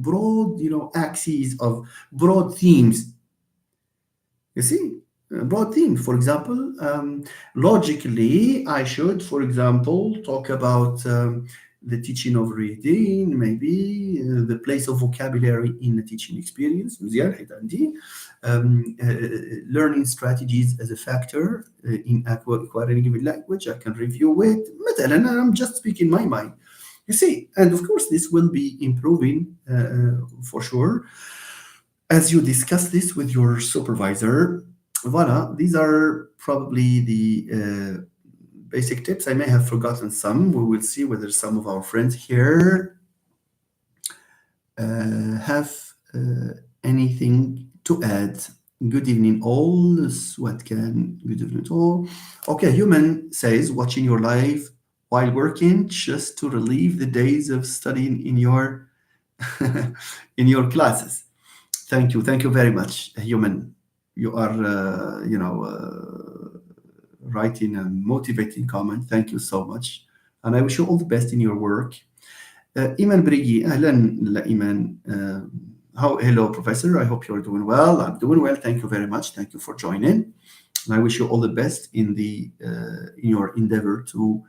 broad, axes of broad themes. You see, broad themes. For example, logically, I should, for example, talk about the teaching of reading, maybe the place of vocabulary in the teaching experience, learning strategies as a factor in acquiring given language. I can review it. مثلا, I'm just speaking my mind. You see, and of course, this will be improving for sure as you discuss this with your supervisor. Voila, these are probably the basic tips. I may have forgotten some. We will see whether some of our friends here have anything to add. Good evening, all. Swatcan, good evening, all. Okay, Human says, watching your live while working just to relieve the days of studying in your in your classes. Thank you very much, Human. You are, writing a motivating comment. Thank you so much, and I wish you all the best in your work. Iman Brigi, أهلا لإيمان. Hello, Professor. I hope you're doing well. I'm doing well. Thank you very much. Thank you for joining. And I wish you all the best in your endeavor to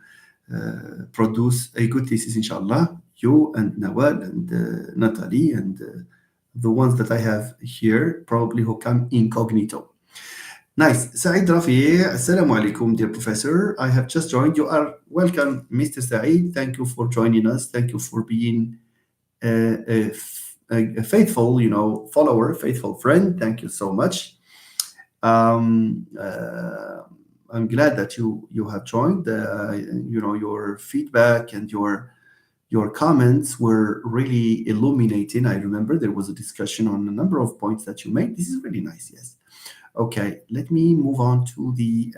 produce a good thesis, inshallah. You and Nawal and Natalie and the ones that I have here, probably who come incognito. Nice. Saeed Rafi, Assalamu alaikum, dear professor. I have just joined. You are welcome, Mr. Saeed. Thank you for joining us. Thank you for being a faithful, follower, faithful friend. Thank you so much. I'm glad that you have joined. Your feedback and your comments were really illuminating. I remember there was a discussion on a number of points that you made. This is really nice. Yes. Okay, let me move on to the.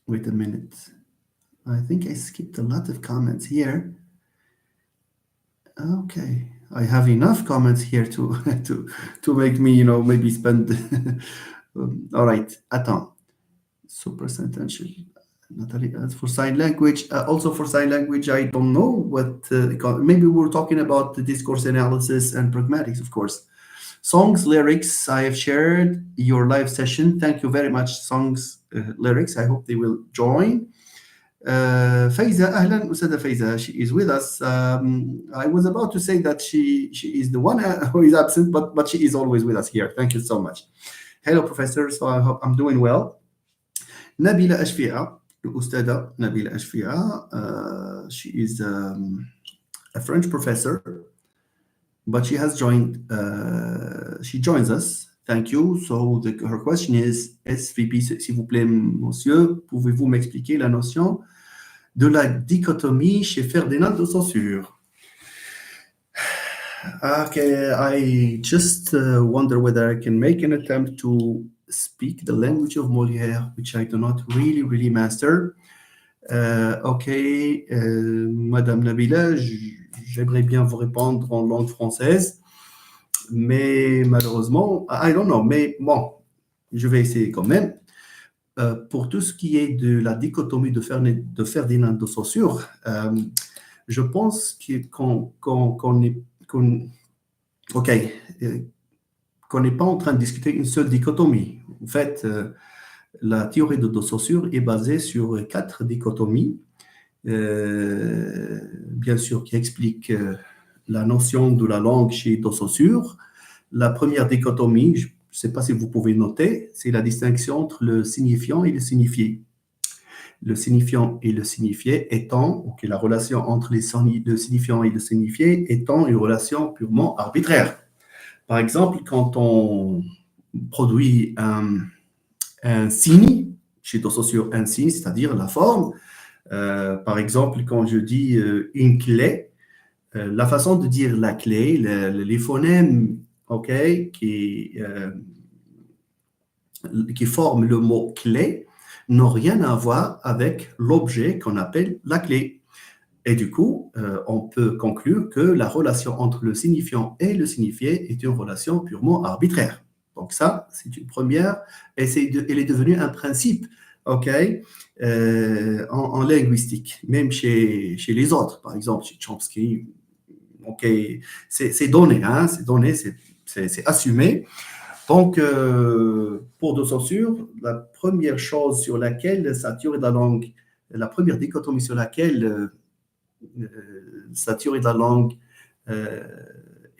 Wait a minute. I think I skipped a lot of comments here. Okay, I have enough comments here to to make me, maybe spend. All right, attends. Super sentential. Natalie, as for sign language, also for sign language, I don't know what. Maybe we're talking about the discourse analysis and pragmatics, of course. Songs, lyrics, I have shared your live session. Thank you very much, Songs, lyrics. I hope they will join. Faiza, Ahlan, Usada Faiza, she is with us. I was about to say that she is the one who is absent, but she is always with us here. Thank you so much. Hello, Professor. So I hope I'm doing well. Nabila Ashfi'a, Ustada Nabila Ashfi'a, she is a French professor, but she has joined. She joins us. Thank you. So her question is, SVP, s'il vous plaît, monsieur, pouvez-vous m'expliquer la notion de la dichotomie chez Ferdinand de Saussure? Okay, I just wonder whether I can make an attempt to speak the language of Molière, which I do not really master. Okay, Madame Nabila, j'aimerais bien vous répondre en langue française, mais malheureusement, I don't know, mais bon, je vais essayer quand même. Pour tout ce qui est de la dichotomie de Ferdinand de Saussure, je pense qu'on n'est pas en train de discuter une seule dichotomie. En fait, la théorie de Saussure est basée sur 4 dichotomies, bien sûr, qui expliquent la notion de la langue chez de Saussure. La première dichotomie, je ne sais pas si vous pouvez noter, c'est la distinction entre le signifiant et le signifié. Le signifiant et le signifié étant, la relation entre le signifiant et le signifié étant une relation purement arbitraire. Par exemple, quand on produit un signe, chez de Saussure, un signe, c'est-à-dire la forme, par exemple, quand je dis une clé, la façon de dire la clé, les phonèmes qui forment le mot clé n'ont rien à voir avec l'objet qu'on appelle la clé. Et du coup, on peut conclure que la relation entre le signifiant et le signifié est une relation purement arbitraire. Donc ça, c'est une première, et elle est devenue un principe, en linguistique, même chez les autres, par exemple, chez Chomsky. C'est donné, c'est assumé. Donc, pour de Saussure, la première chose sur laquelle sa théorie de la langue, la première dichotomie sur laquelle sa théorie de la langue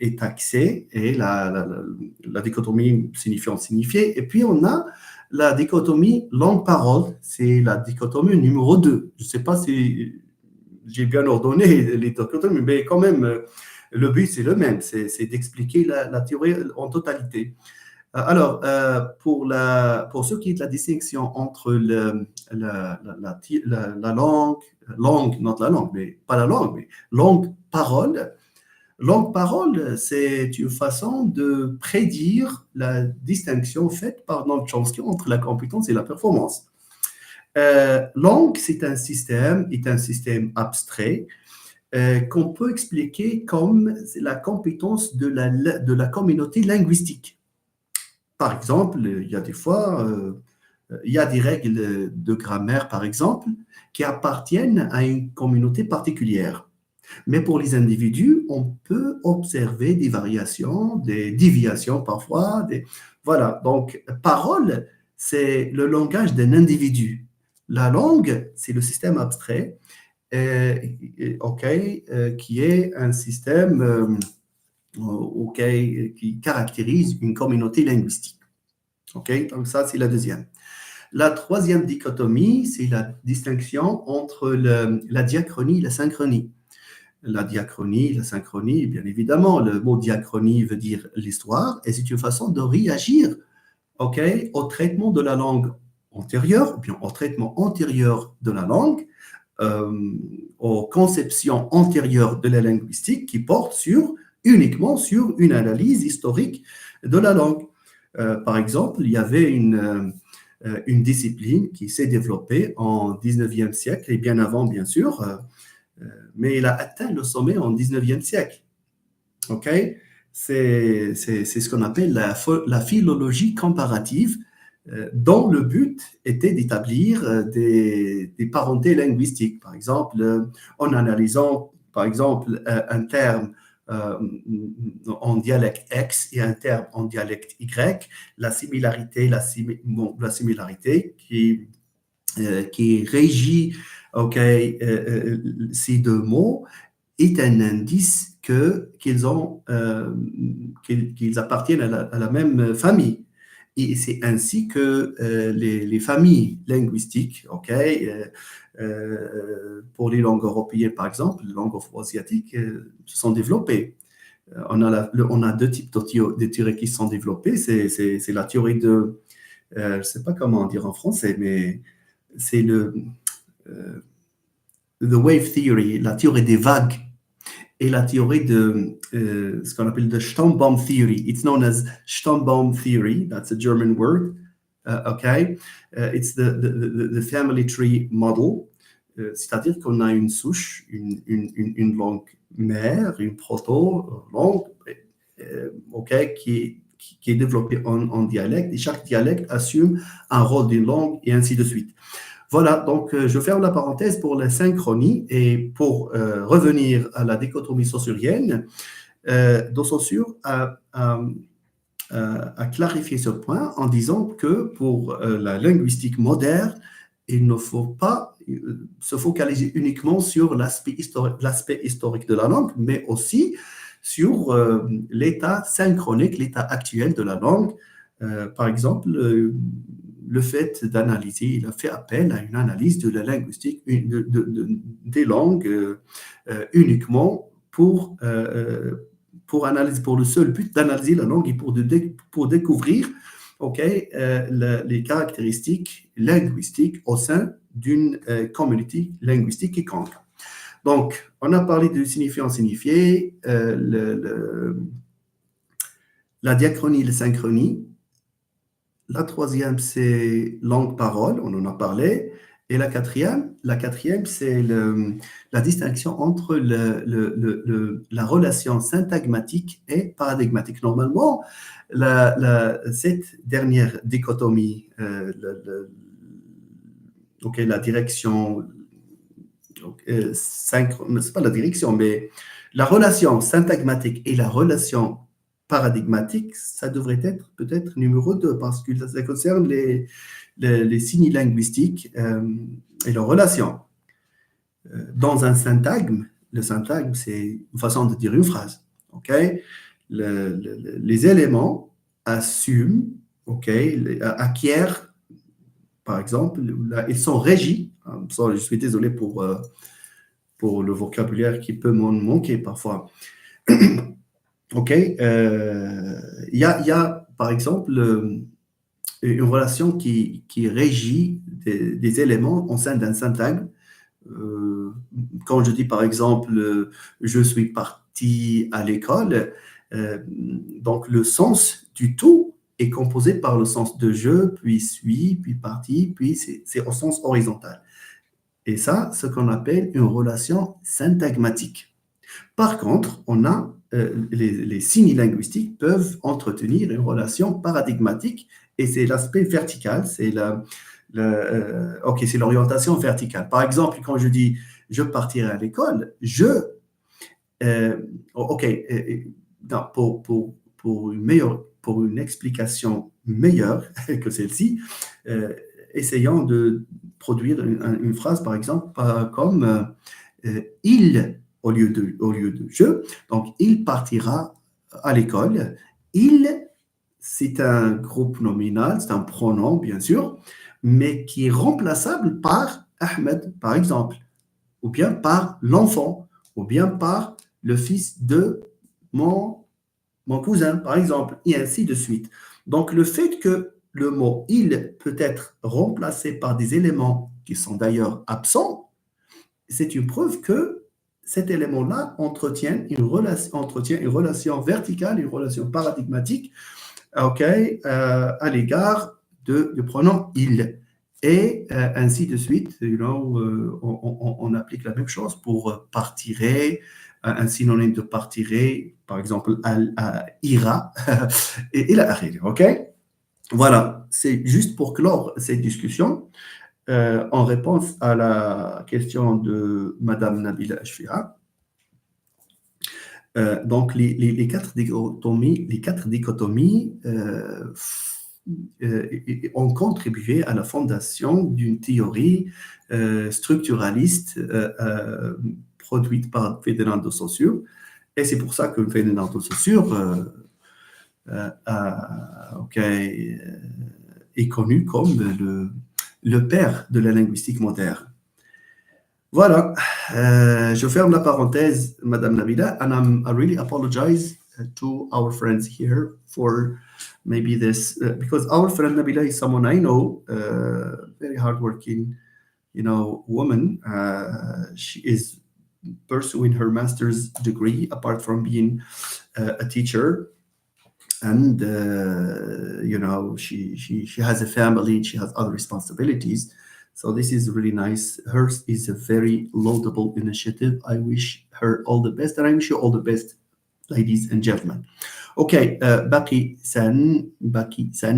est axée est la dichotomie signifiant-signifié. Et puis, on a la dichotomie langue-parole, c'est la dichotomie numéro 2. Je ne sais pas si j'ai bien ordonné les dichotomies, mais quand même, le but, c'est le même, c'est d'expliquer la théorie en totalité. Alors, pour ce qui est de la distinction entre la langue, not la langue, mais pas la langue, mais langue-parole, langue-parole, c'est une façon de prédire la distinction faite par Noam Chomsky entre la compétence et la performance. Langue, c'est un système abstrait qu'on peut expliquer comme la compétence de la communauté linguistique. Par exemple, il y a des fois, il y a des règles de grammaire, par exemple, qui appartiennent à une communauté particulière. Mais pour les individus, on peut observer des variations, des déviations parfois. Voilà, donc parole, c'est le langage d'un individu. La langue, c'est le système abstrait, qui est un système qui caractérise une communauté linguistique. Donc ça, c'est la deuxième. La troisième dichotomie, c'est la distinction entre la diachronie et la synchronie. La diachronie, la synchronie, bien évidemment, le mot diachronie veut dire l'histoire, et c'est une façon de réagir au traitement de la langue antérieure, ou bien au traitement antérieur de la langue, aux conceptions antérieures de la linguistique qui portent uniquement sur une analyse historique de la langue. Par exemple, il y avait une discipline qui s'est développée en 19e siècle, et bien avant, bien sûr, mais il a atteint le sommet en 19e siècle. C'est ce qu'on appelle la philologie comparative, dont le but était d'établir des parentés linguistiques. Par exemple, en analysant, par exemple, un terme en dialecte X et un terme en dialecte Y, la similarité qui régit ces deux mots est un indice qu'ils appartiennent à la même famille. Et c'est ainsi que les familles linguistiques, pour les langues européennes par exemple, les langues afro-asiatiques, se sont développées. On a deux types de théories qui se sont développées. C'est la théorie de, je ne sais pas comment dire en français, mais c'est the wave theory, la théorie des vagues, et la théorie de ce qu'on appelle the Stammbaum theory. It's known as Stammbaum theory. That's a German word. It's the family tree model. C'est-à-dire qu'on a une souche, une langue mère, une proto-langue, qui est développée en dialecte, et chaque dialecte assume un rôle d'une langue, et ainsi de suite. Voilà, donc je ferme la parenthèse pour la synchronie, et pour revenir à la dichotomie saussurienne, Saussure a clarifié ce point en disant que pour la linguistique moderne, il ne faut pas se focaliser uniquement sur l'aspect historique de la langue, mais aussi sur l'état synchronique, l'état actuel de la langue. Par exemple, le fait d'analyser, il a fait appel à une analyse de la linguistique des langues uniquement pour le seul but d'analyser la langue et pour découvrir les caractéristiques linguistiques au sein d'une communauté linguistique quelconque. Donc, on a parlé de signifiant-signifié, la diachronie et la synchronie. La troisième, c'est langue-parole, on en a parlé. Et la quatrième, c'est la distinction entre la relation syntagmatique et paradigmatique. Normalement, cette dernière dichotomie, la direction, c'est pas la direction, mais la relation syntagmatique et la relation paradigmatique, ça devrait être peut-être numéro 2, parce que ça concerne les signes linguistiques et leurs relations. Dans un syntagme, le syntagme, c'est une façon de dire une phrase. Les éléments assument, acquièrent par exemple, là, ils sont régis. Je suis désolé pour le vocabulaire qui peut m'en manquer parfois. OK. Il y a, par exemple, une relation qui régit des éléments au sein d'un syntagme. Euh, Quand je dis, par exemple, je suis parti à l'école, donc le sens du tout est composé par le sens de je, puis suis, puis parti, puis c'est au sens horizontal. Et ça, ce qu'on appelle une relation syntagmatique. Par contre, on a les signes linguistiques peuvent entretenir une relation paradigmatique et c'est l'aspect vertical, c'est l'orientation verticale. Par exemple, quand je dis je partirai à l'école, ok, non, pour une explication meilleure que celle-ci, euh, essayons de produire une phrase, par exemple, comme il au lieu de je. Donc, il partira à l'école. Il, c'est un groupe nominal, c'est un pronom, bien sûr, mais qui est remplaçable par Ahmed, par exemple, ou bien par l'enfant, ou bien par le fils de mon, mon cousin, par exemple, et ainsi de suite. Donc, le fait que le mot il peut être remplacé par des éléments qui sont d'ailleurs absents, c'est une preuve que cet élément-là entretient une relation verticale, une relation paradigmatique, ok, à l'égard du pronom il. Et ainsi de suite, on applique la même chose pour partirai, un synonyme de partirai, par exemple, ira, et la ok? Voilà, c'est juste pour clore cette discussion. En réponse à la question de Madame Nabila Ashfira, donc les quatre dichotomies ont contribué à la fondation d'une théorie structuraliste produite par Ferdinand de Saussure. Et c'est pour ça que Ferdinand de Saussure est connu comme le père de la linguistique moderne. Voilà, je ferme la parenthèse, Madame Nabila, and I really apologize to our friends here for maybe this, because our friend Nabila is someone I know, very hardworking, woman. She is pursuing her master's degree apart from being a teacher. And she has a family, she has other responsibilities, so this is really nice. Hers is a very laudable initiative. I wish her all the best, and I wish you all the best, ladies and gentlemen. Okay, Baki San,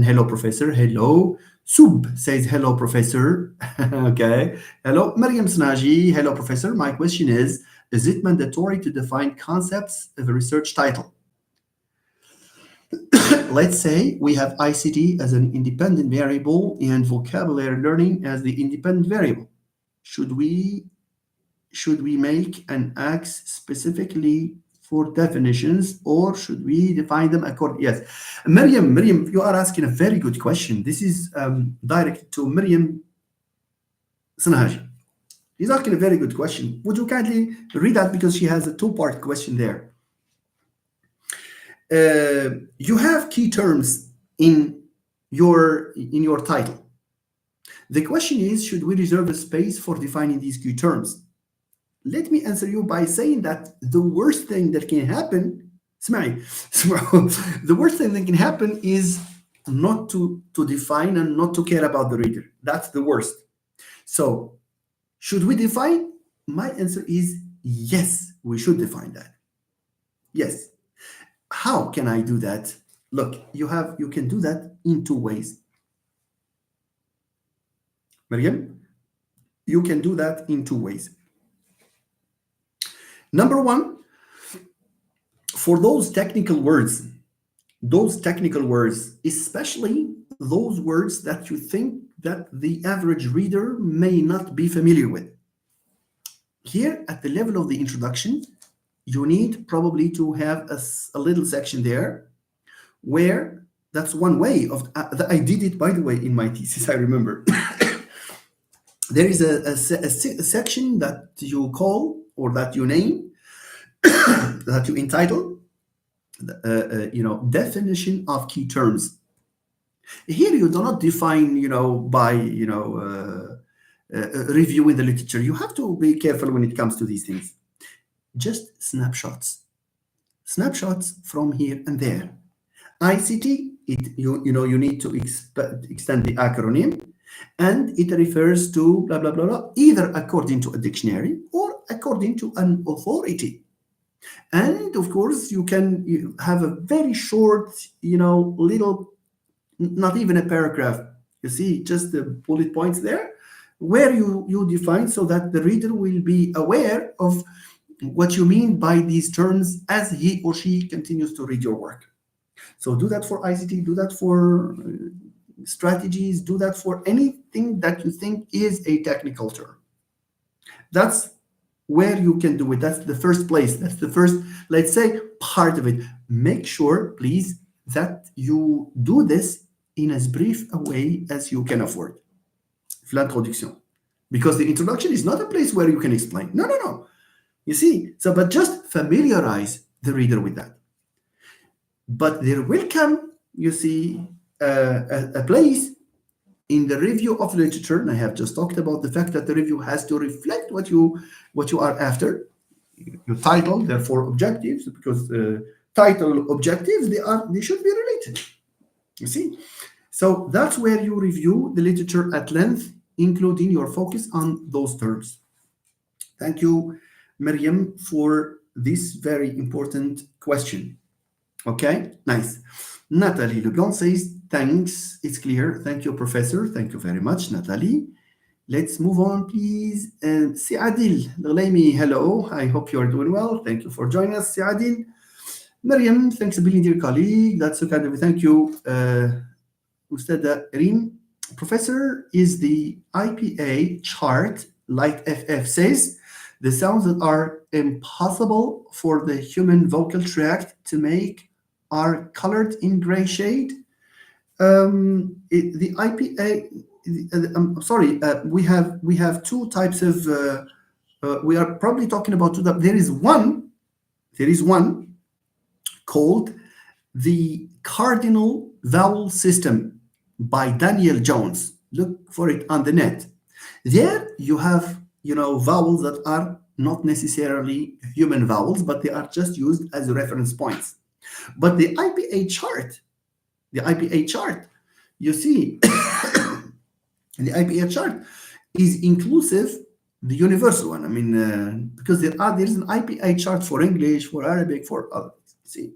hello professor. Hello. Sub says hello professor. Okay, hello. Mariam Snaji, hello professor. My question is it mandatory to define concepts of a research title? Let's say we have ICT as an independent variable and vocabulary learning as the independent variable. Should we make an X specifically for definitions, or should we define them according? Yes, Miriam, you are asking a very good question. This is directed to Miriam Sanahaji. He's asking a very good question. Would you kindly read that, because she has a two-part question there. You have key terms in your title. The question is, should we reserve a space for defining these key terms? Let me answer you by saying that the worst thing that can happen, the worst thing that can happen is not to define and not to care about the reader. That's the worst. So, should we define? My answer is yes, we should define that. Yes. How can I do that? Look, you can do that in two ways. Mariam, you can do that in two ways. Number one, for those technical words, especially those words that you think that the average reader may not be familiar with. Here, at the level of the introduction, you need probably to have a little section there where that's one way of I did it, by the way, in my thesis, I remember. there is a section that you call or that you name, that you entitle, definition of key terms. Here you do not define, by, reviewing the literature. You have to be careful when it comes to these things. Just snapshots from here and there. ICT, you need to extend the acronym, and it refers to blah blah blah blah, either according to a dictionary or according to an authority. And of course, you have a very short, little, not even a paragraph. You see, just the bullet points there, where you define, so that the reader will be aware of what you mean by these terms as he or she continues to read your work. So do that for ICT, do that for strategies, do that for anything that you think is a technical term. That's where you can do it. That's the first place. That's the first, let's say, part of it. Make sure, please, that you do this in as brief a way as you can afford. L'introduction. Because the introduction is not a place where you can explain. No, no, no. You see, so but just familiarize the reader with that. But there will come, you see, a place in the review of literature, and I have just talked about the fact that the review has to reflect what you are after. Your title, therefore, objectives, because title objectives, they should be related. You see, so that's where you review the literature at length, including your focus on those terms. Thank you, Miriam, for this very important question. Okay, nice. Nathalie Leblanc says, thanks, it's clear. Thank you, Professor. Thank you very much, Nathalie. Let's move on, please. Siadil Laglaimi, hello. I hope you are doing well. Thank you for joining us, Siadil. Miriam, thanks a billion, dear colleague. That's so kind of you. Thank you. Ustada Reem, Professor, is the IPA chart, like FF says, the sounds that are impossible for the human vocal tract to make are colored in gray shade. The IPA, I'm sorry, we have two types of. We are probably talking about two. There is one called the cardinal vowel system by Daniel Jones. Look for it on the net. There you have, vowels that are not necessarily human vowels, but they are just used as reference points. But the IPA chart, you see, the IPA chart is inclusive, the universal one. I mean, because there is an IPA chart for English, for Arabic, for others. See,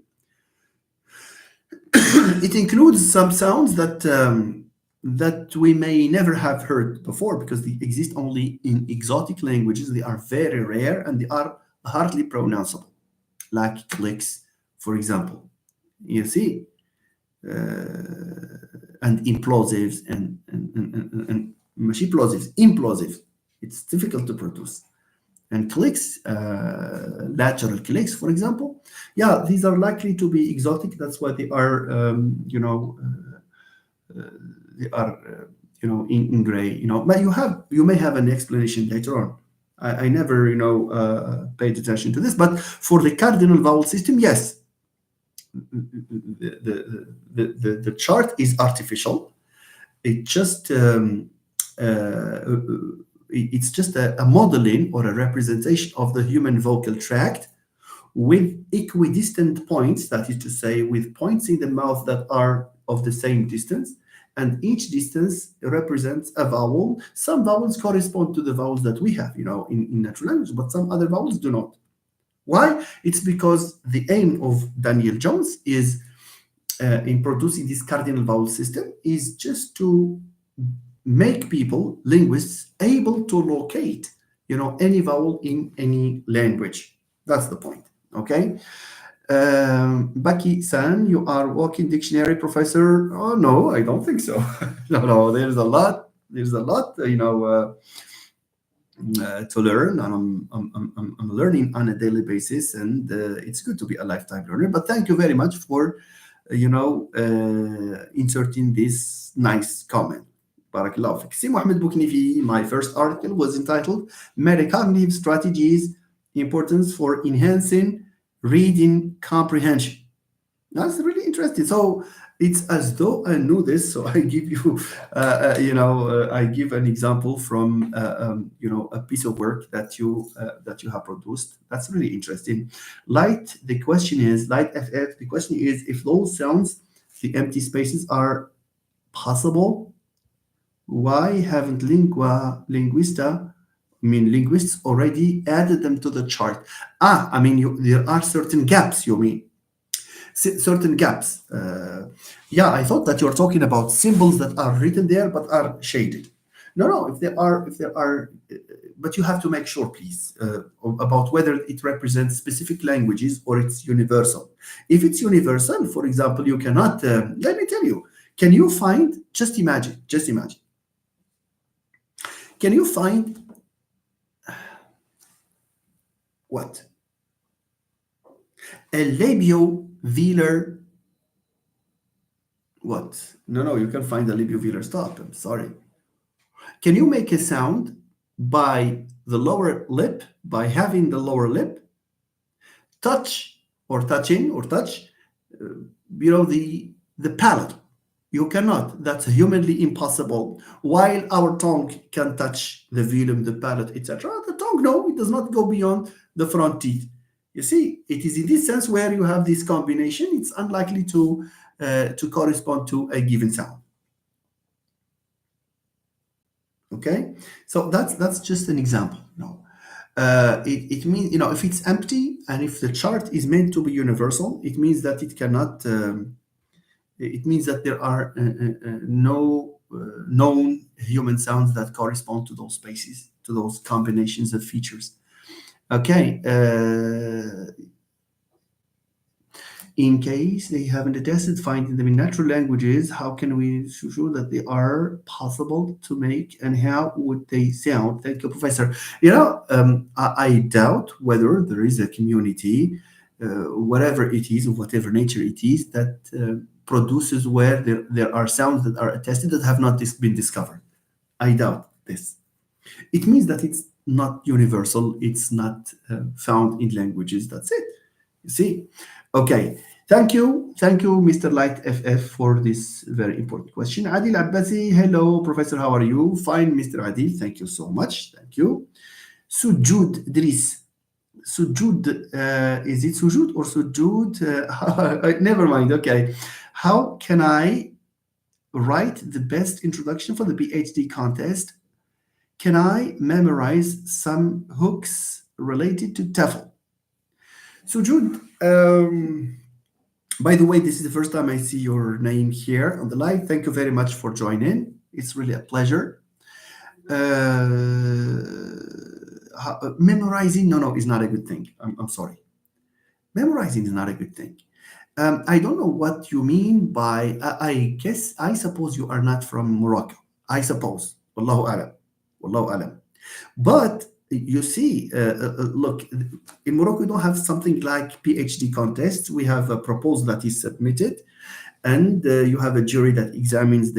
it includes some sounds that we may never have heard before, because they exist only in exotic languages. They are very rare and they are hardly pronounceable, like clicks, for example. You see, and implosives and plosives, implosive. It's difficult to produce. And clicks, lateral clicks, for example, yeah, these are likely to be exotic. That's why they are, in gray. But you may have an explanation later on. I never, paid attention to this. But for the cardinal vowel system, yes, the chart is artificial. It just it's just a modeling or a representation of the human vocal tract with equidistant points, that is to say, with points in the mouth that are of the same distance, and each distance represents a vowel. Some vowels correspond to the vowels that we have, in natural language, but some other vowels do not. Why? It's because the aim of Daniel Jones is, in producing this cardinal vowel system, is just to make people, linguists, able to locate, any vowel in any language. That's the point. Okay. Baki-san, you are walking dictionary professor. Oh no, I don't think so. No, there's a lot, to learn, and I'm learning on a daily basis, and it's good to be a lifetime learner. But thank you very much for inserting this nice comment. Barakallahu fik. Si Mohammed Bouknifi, my first article was entitled Metacognitive Strategies Importance for Enhancing Reading Comprehension. That's really interesting. So it's as though I knew this. So I give you, I give an example from, a piece of work that you have produced. That's really interesting. Light. The question is light FF. The question is if those sounds, the empty spaces are possible. Why haven't linguists already added them to the chart? I mean, there are certain gaps. You mean? Certain gaps. Yeah, I thought that you're talking about symbols that are written there but are shaded. No, no. If there are, but you have to make sure, please, about whether it represents specific languages or it's universal. If it's universal, for example, you cannot. Let me tell you. Can you find? Just imagine. Just imagine. Can you find what? A labiovelar what? No, no, you can find a labiovelar stop. I'm sorry. Can you make a sound by the lower lip, by having the lower lip touch or touching or touch, the palate? You cannot. That's humanly impossible. While our tongue can touch the velum, the palate, etc., the tongue, no, it does not go beyond the front teeth. You see, it is in this sense where you have this combination. It's unlikely to correspond to a given sound. Okay, so that's just an example. No, it means if it's empty and if the chart is meant to be universal, it means that it cannot. It means that there are no known human sounds that correspond to those spaces, to those combinations of features. Okay. In case they haven't tested finding them in natural languages, how can we show that they are possible to make and how would they sound? Thank you, Professor. I doubt whether there is a community, whatever it is, of whatever nature it is, that produces where there are sounds that are attested that have not been discovered. I doubt this. It means that it's not universal, it's not found in languages. That's it. You see? Okay. Thank you, Mr. Light FF, for this very important question. Adil Abbasi, hello, Professor. How are you? Fine, Mr. Adil. Thank you so much. Thank you. Sujud Dris. Sujud, is it Sujud or Sujud? Never mind. Okay. How can I write the best introduction for the PhD contest? Can I memorize some hooks related to TEFL? Sujud, by the way, this is the first time I see your name here on the live. Thank you very much for joining. It's really a pleasure. Memorizing, no, is not a good thing. I'm sorry. Memorizing is not a good thing. I don't know what you mean by, I suppose you are not from Morocco. I suppose. Wallahu alam. Wallahu alam. But you see, look, in Morocco, we don't have something like PhD contests. We have a proposal that is submitted, and you have a jury that examines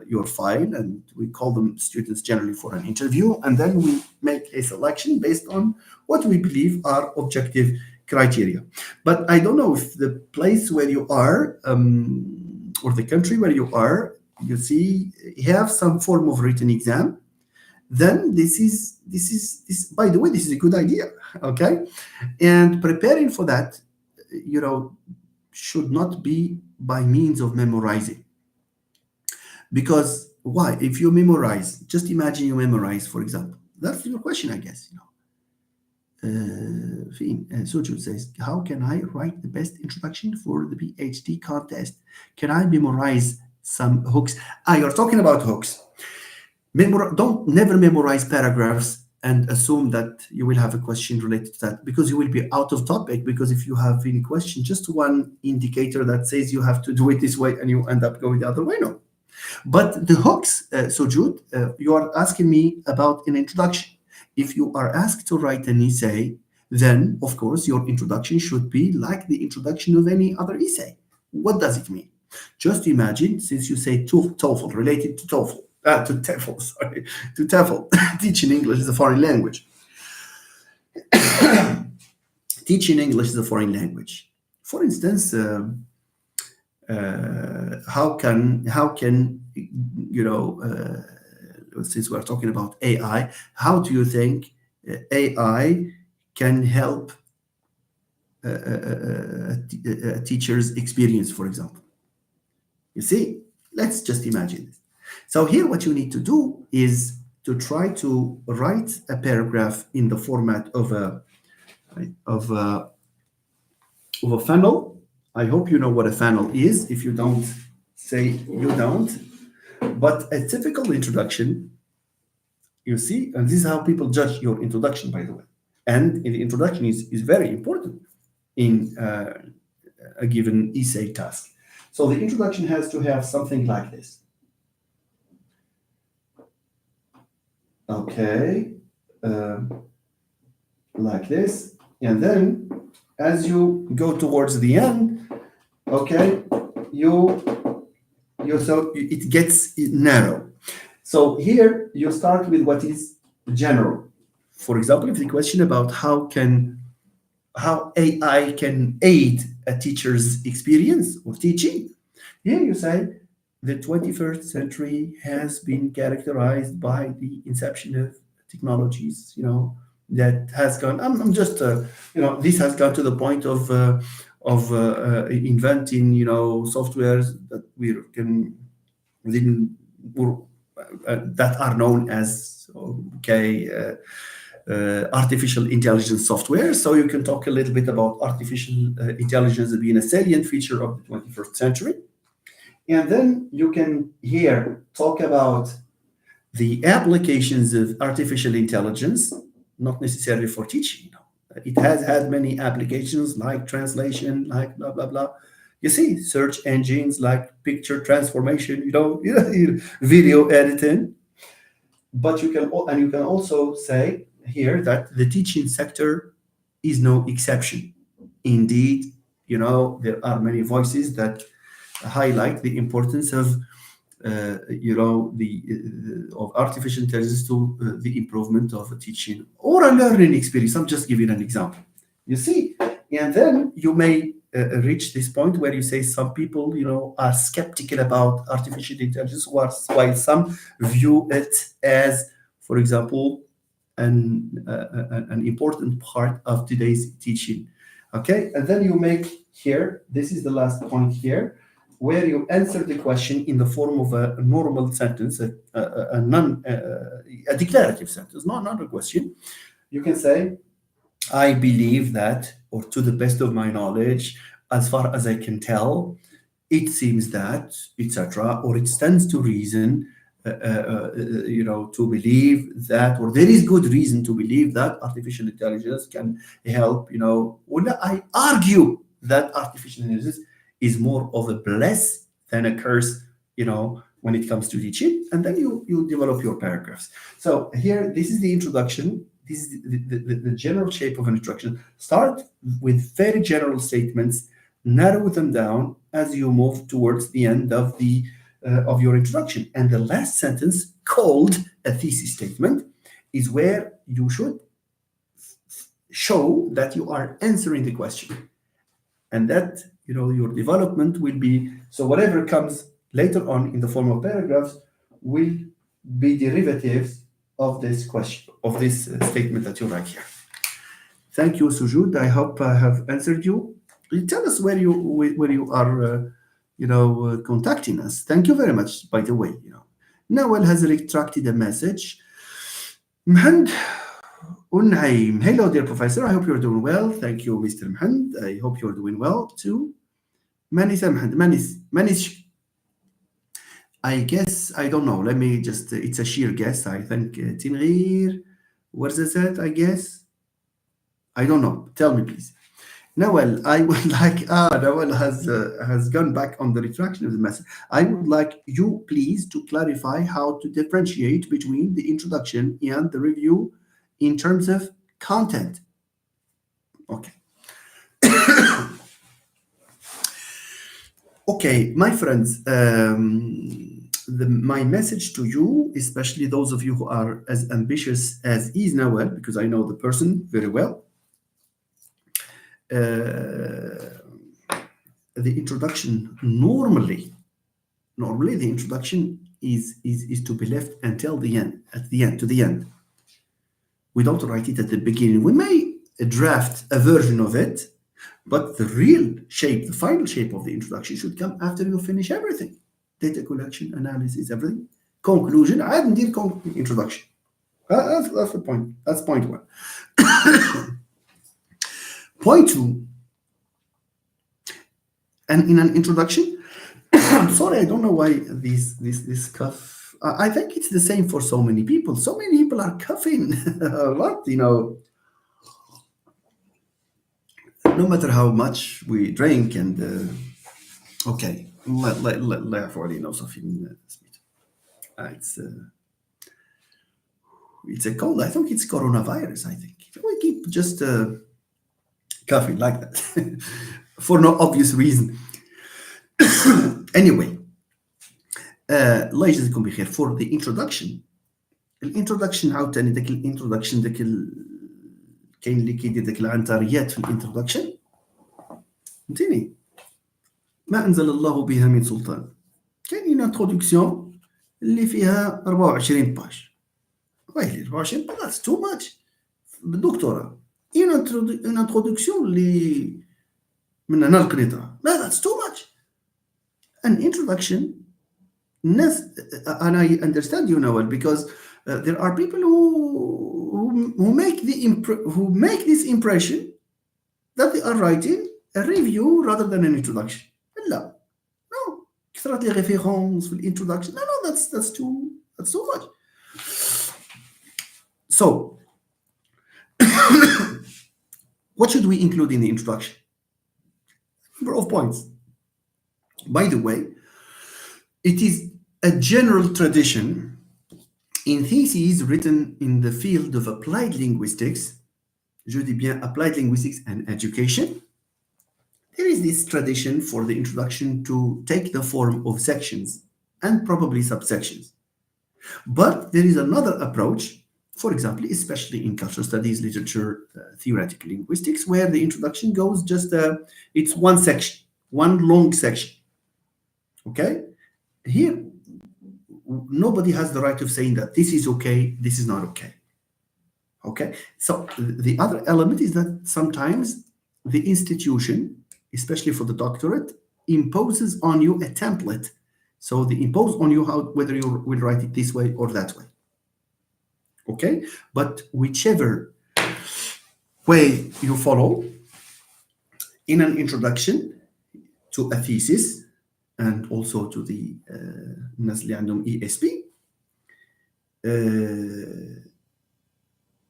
your file, and we call them students generally for an interview, and then we make a selection based on what we believe are objective criteria. But I don't know if the place where you are, or the country where you are, you see, have some form of written exam. Then this is by the way, this is a good idea. Okay, and preparing for that, should not be by means of memorizing. Because why? If you memorize, just imagine you memorize, for example. That's your question, I guess. Sujud says, how can I write the best introduction for the PhD contest? Can I memorize some hooks? You're talking about hooks. Don't never memorize paragraphs and assume that you will have a question related to that, because you will be out of topic. Because if you have any question, just one indicator that says you have to do it this way and you end up going the other way. No. But the hooks, Sujud, you are asking me about an introduction. If you are asked to write an essay, then of course your introduction should be like the introduction of any other essay. What does it mean? Just imagine, since you say TOEFL, related to TOEFL, to TEFL, sorry, to TEFL, teaching English is a foreign language. Teaching English is a foreign language. For instance, how can since we're talking about AI, how do you think AI can help a teacher's experience, for example? You see, let's just imagine this. So here, what you need to do is to try to write a paragraph in the format of of a of a funnel. I hope you know what a funnel is. If you don't, say you don't. But a typical introduction, you see, and this is how people judge your introduction, by the way. And the introduction is very important in a given essay task. So the introduction has to have something like this. Okay, like this. And then as you go towards the end, okay, so it gets narrow. So here you start with what is general. For example, if the question about how AI can aid a teacher's experience or teaching, here you say the 21st century has been characterized by the inception of technologies, that has gone. I'm just, this has gone to the point of inventing, softwares that we can within that are known as artificial intelligence software. So you can talk a little bit about artificial intelligence being a salient feature of the 21st century. And then you can here talk about the applications of artificial intelligence, not necessarily for teaching. It has had many applications like translation, like blah, blah, blah. You see, search engines like picture transformation, video editing. But you can also say here that the teaching sector is no exception. Indeed, there are many voices that highlight the importance of of artificial intelligence to the improvement of a teaching or a learning experience. I'm just giving an example. You see, and then you may reach this point where you say some people, are skeptical about artificial intelligence, while some view it as, for example, an important part of today's teaching. Okay, and then you make here. This is the last point here, where you answer the question in the form of a normal sentence, a declarative sentence, not a question. You can say, I believe that, or to the best of my knowledge, as far as I can tell, it seems that, etc., or it stands to reason, to believe that, or there is good reason to believe that artificial intelligence can help, I argue that artificial intelligence is more of a bless than a curse, when it comes to teaching. And then you develop your paragraphs. So here, this is the introduction. This is the general shape of an introduction. Start with very general statements, narrow them down as you move towards the end of your introduction. And the last sentence, called a thesis statement, is where you should show that you are answering the question. And that, your development will be, so whatever comes later on in the form of paragraphs will be derivatives of this question, of this statement that you write here. Thank you, Sujud. I hope I have answered you. Tell us where you are, contacting us. Thank you very much, by the way. Nawal has retracted a message. Mhand Unhaim. Hello, dear professor. I hope you're doing well. Thank you, Mr. Mhand. I hope you're doing well too. Manis Mhand. Manis. I guess, I don't know. Let me just, it's a sheer guess. I think Tinghir. What is it, I guess? I don't know. Tell me, please. Nawal, I would like, Nawal has gone back on the retraction of the message. I would like you, please, to clarify how to differentiate between the introduction and the review in terms of content. Okay. Okay, my friends, my message to you, especially those of you who are as ambitious as is Nawal, because I know the person very well, the introduction normally the introduction is to be left until the end, at the end, to the end. We don't write it at the beginning. We may draft a version of it, but the real shape, the final shape of the introduction should come after you finish everything. Data collection, analysis, everything. Conclusion, عاد ندير introduction. That's the point. That's point one. Point two, and in an introduction, I'm sorry, I don't know why this cough. I think it's the same for so many people. So many people are coughing a lot, no matter how much we drink and okay, لا يعفو علينا وصافي سميتو. It's a cold. I think it's coronavirus. I think we keep just coughing like that for no obvious reason. Anyway, الله يجزيكم بخير. For the introduction, الانترودكشن عاوتاني داك الانترودكشن كاين اللي كيدير داك العنتريات في الانترودكشن، فهمتيني، ما انزل الله بها من سلطان. كاين انترودكسيون اللي فيها 24 باج، ويلي 24 باج that's too much بالدكتوراه. ان انترودكسيون اللي من هنا القنيطره، لا that's too much. An introduction, and I understand you know it, because there are people who make this impression that they are writing a review rather than an introduction. لا, no, كثرت لي références في introduction. No, that's too much. So, what should we include in the introduction? Number of points. By the way, it is a general tradition in theses written in the field of applied linguistics, je dis bien applied linguistics and education. There is this tradition for the introduction to take the form of sections and probably subsections. But there is another approach, for example, especially in cultural studies, literature, theoretical linguistics, where the introduction goes just, it's one section, one long section. Okay? Here, nobody has the right of saying that this is okay, this is not okay. Okay? So the other element is that sometimes the institution, especially for the doctorate, imposes on you a template. So they impose on you whether you will write it this way or that way. Okay? But whichever way you follow, in an introduction to a thesis, and also to the الناس اللي عندهم ESP,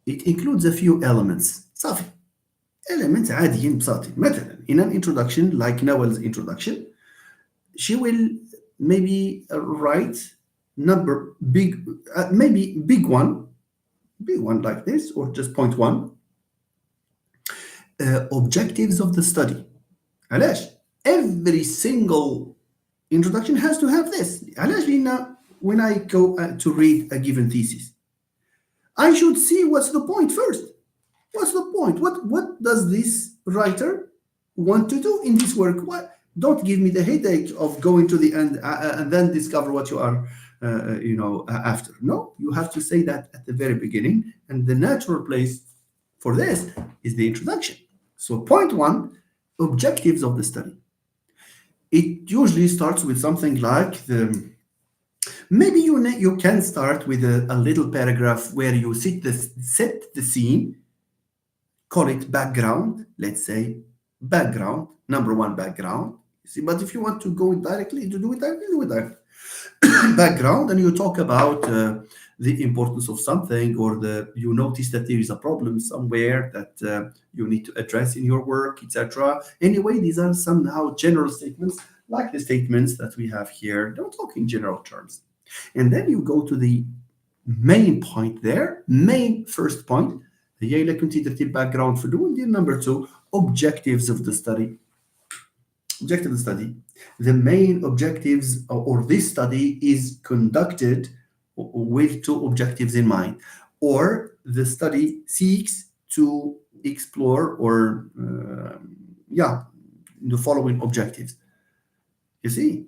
it includes a few elements. صافي. Elements عاديين بساطين. مثلا, in an introduction, like Nawal's introduction, she will maybe write maybe big one like this, or just point one, objectives of the study. علاش? Every single introduction has to have this. علاش لأن when I go to read a given thesis, I should see what's the point first. What's the point? What does this writer want to do in this work? What? Don't give me the headache of going to the end and then discover what you are, after. No, you have to say that at the very beginning, and the natural place for this is the introduction. So point one, objectives of the study. It usually starts with something like maybe you can start with a little paragraph where you set the scene, call it background, let's say background, number one background. See, but if you want to go directly, do it directly. Background, and you talk about the importance of something, or you notice that there is a problem somewhere that you need to address in your work, etc. Anyway, these are somehow general statements, like the statements that we have here. Don't talk in general terms. And then you go to the main point there, main first point. هي إلا كنتي درتي background في الأول، دير number two, objectives of the study. objective study, the main objectives or this study is conducted with two objectives in mind, or the study seeks to explore or yeah, the following objectives. You see,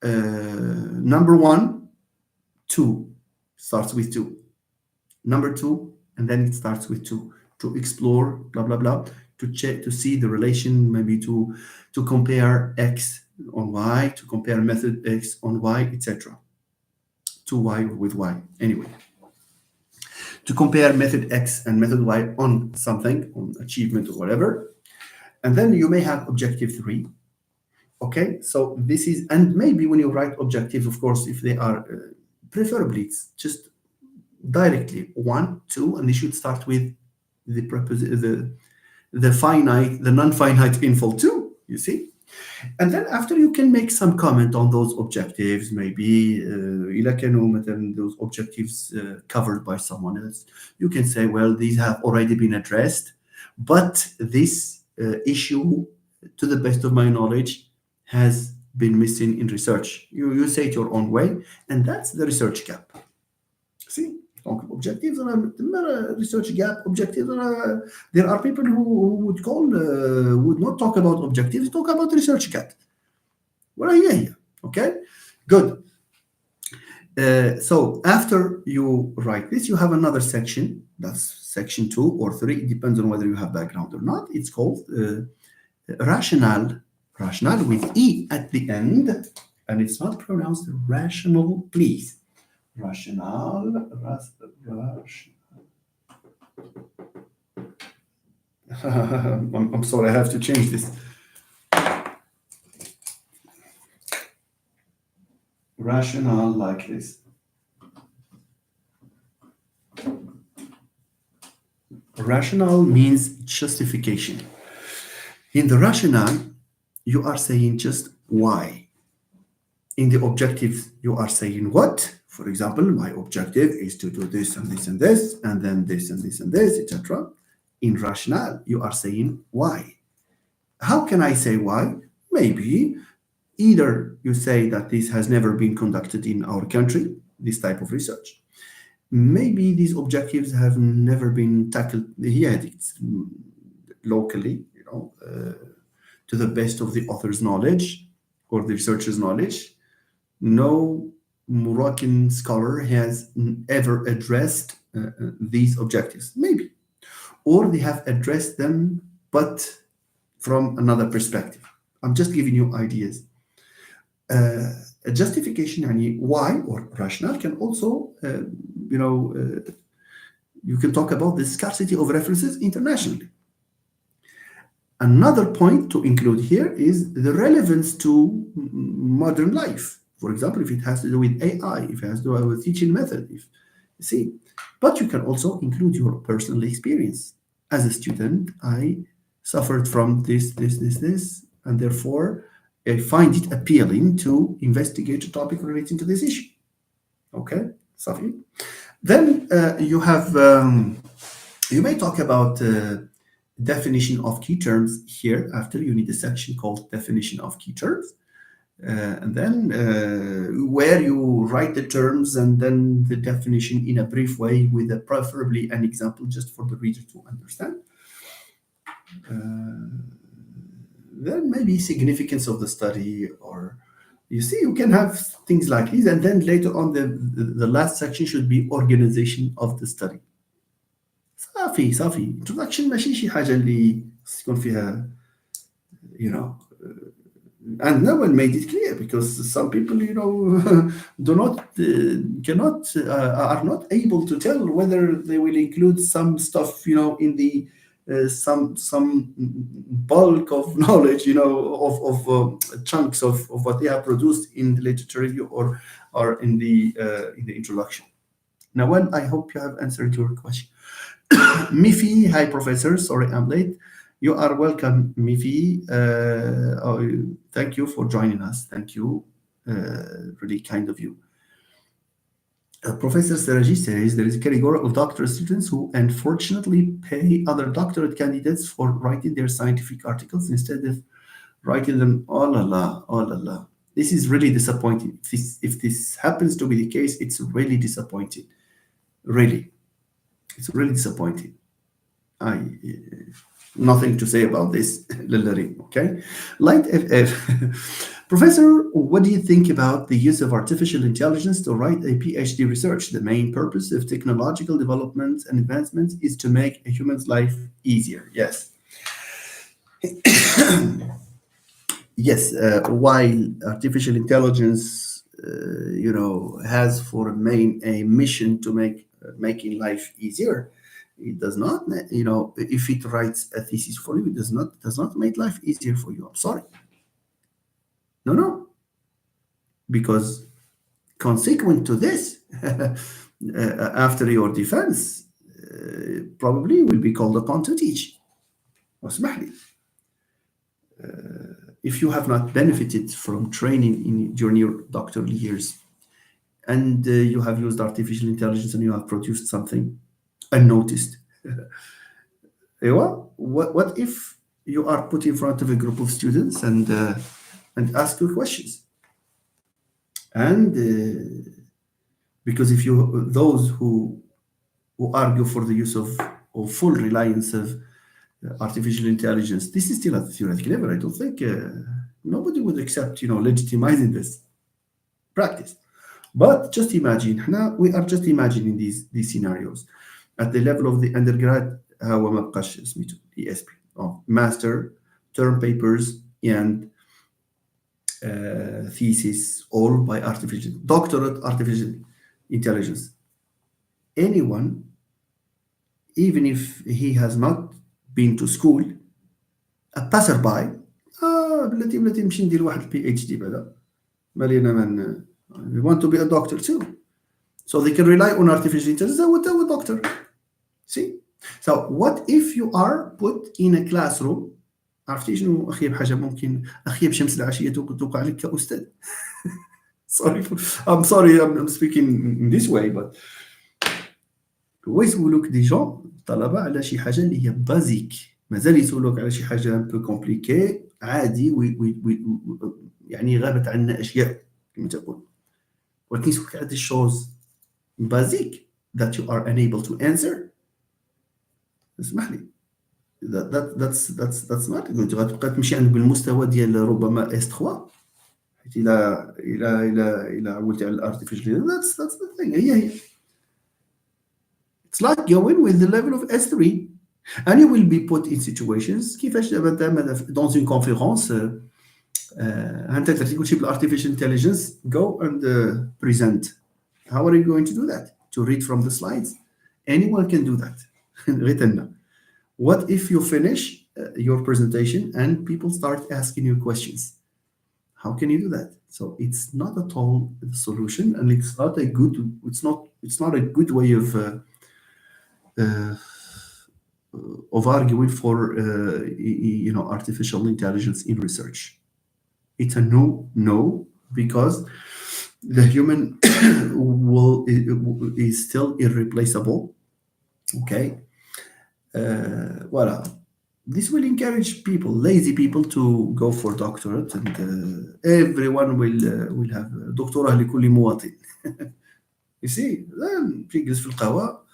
number one, two starts with two. Number two, and then it starts with two to explore blah blah blah, to check to see the relation, maybe to compare x on y, to compare method x on y, etc. To y with y anyway, to compare method x and method y on something, on achievement or whatever. And then you may have objective three. Okay, so this is, and maybe when you write objectives, of course, if they are preferably it's just directly one, two, and they should start with the finite, the non-finite info two. You see, and then after you can make some comment on those objectives, maybe إذا كانوا مثلا those objectives covered by someone else. You can say, well, these have already been addressed, but this issue, to the best of my knowledge, has been missing in research. You say it your own way, and that's the research gap. See, donc objectives are a research gap. Objectives are there are people who would call would not talk about objectives, talk about research gap. Well, yeah, okay, good. So after you write this, you have another section. That's section 2 or 3. It depends on whether you have background or not. It's called rationale. Rationale with E at the end, and it's not pronounced rational, please. Rationale. I'm sorry, I have to change this. Rationale like this. Rationale means justification. In the rationale, you are saying just why. In the objectives, you are saying what. For example, my objective is to do this and this and this, and then this and this and this, etc. In rationale, you are saying why. How can I say why? Maybe either you say that this has never been conducted in our country, this type of research. Maybe these objectives have never been tackled here locally, to the best of the author's knowledge or the researcher's knowledge. No Moroccan scholar has ever addressed these objectives, maybe. Or they have addressed them, but from another perspective. I'm just giving you ideas. A justification, why, or rationale, can also, you can talk about the scarcity of references internationally. Another point to include here is the relevance to modern life. For example, if it has to do with AI, if it has to do with teaching method, but you can also include your personal experience. As a student, I suffered from this, and therefore I find it appealing to investigate a topic relating to this issue. Okay, Safi. Then you have, you may talk about definition of key terms here. After, you need a section called definition of key terms. And then where you write the terms and then the definition in a brief way with preferably an example just for the reader to understand. Then maybe significance of the study, or you can have things like these, and then later on the last section should be organization of the study. صافي introduction ماشي شي حاجة اللي تكون فيها and no one made it clear, because some people are not able to tell whether they will include some stuff in the some bulk of knowledge of chunks of what they have produced in the literature review or in the introduction. Now, I hope you have answered your question. Mifi, hi professor, sorry I'm late. You are welcome, Mifi. Thank you for joining us. Thank you. Really kind of you. Professor Seraji says there is a category of doctoral students who unfortunately pay other doctorate candidates for writing their scientific articles instead of writing them, oh la la, oh la la. This is really disappointing. If this happens to be the case, it's really disappointing. Really, it's really disappointing. I nothing to say about this, Lillari. Okay, Light FF. Professor, what do you think about the use of artificial intelligence to write a PhD research? The main purpose of technological development and advancement is to make a human's life easier. Yes, yes. While artificial intelligence, has for a mission to make making life easier, it does not. If it writes a thesis for you, it does not make life easier for you. I'm sorry. No, no, because consequent to this, after your defense, probably will be called upon to teach. واسمح لي. If you have not benefited from training during your doctoral years, and you have used artificial intelligence and you have produced something unnoticed, what if you are put in front of a group of students and ask you questions? And because if you those who argue for the use of full reliance of artificial intelligence, this is still at the theoretical level. I don't think nobody would accept, legitimizing this practice. But just imagine, we are just imagining these scenarios at the level of the undergrad. هو ما بقاش سميتو ESP, master, term papers, and thesis, all by doctorate artificial intelligence. Anyone, even if he has not been to school, a passerby, بلاتي نمشي ندير واحد PhD بعدا مالينا من we want to be a doctor too, so they can rely on artificial intelligence with doctor. See, so what if you are put in a classroom. عرفتي شنو اخيب حاجه ممكن اخيب شمس العشيه توقع لك كاستاذ. I'm sorry I'm speaking in this way, but ويسولوك دي جون طلبه على شي حاجه اللي هي بازيك، مازال يسولوك على شي حاجه ان بو كومبليكي عادي يعني غابت عنا اشياء كما تقول، ولكن يسولوك على دي شوز بازيك that you are unable to answer. اسمح لي، that's not good. غتبقى تمشي عند بالمستوى ديال ربما اس 3 حيت الى عولتي على الارتفيشال. that's the thing. هي it's like going with the level of S3 and you will be put in situations كيفاش دابا انت مثلا dans une conférence انت درتي كلشي بالارتفيشال intelligence, go and present. How are you going to do that? To read from the slides? Anyone can do that. غير تنا. What if you finish your presentation and people start asking you questions? How can you do that? So it's not at all the solution, and it's not a good way of arguing for artificial intelligence in research. It's a no, because the human is still irreplaceable. Okay. Voilà. This will encourage lazy people, to go for doctorate, and everyone will have دكتوراه لكل مواطن. You see, then تجلس في القهوة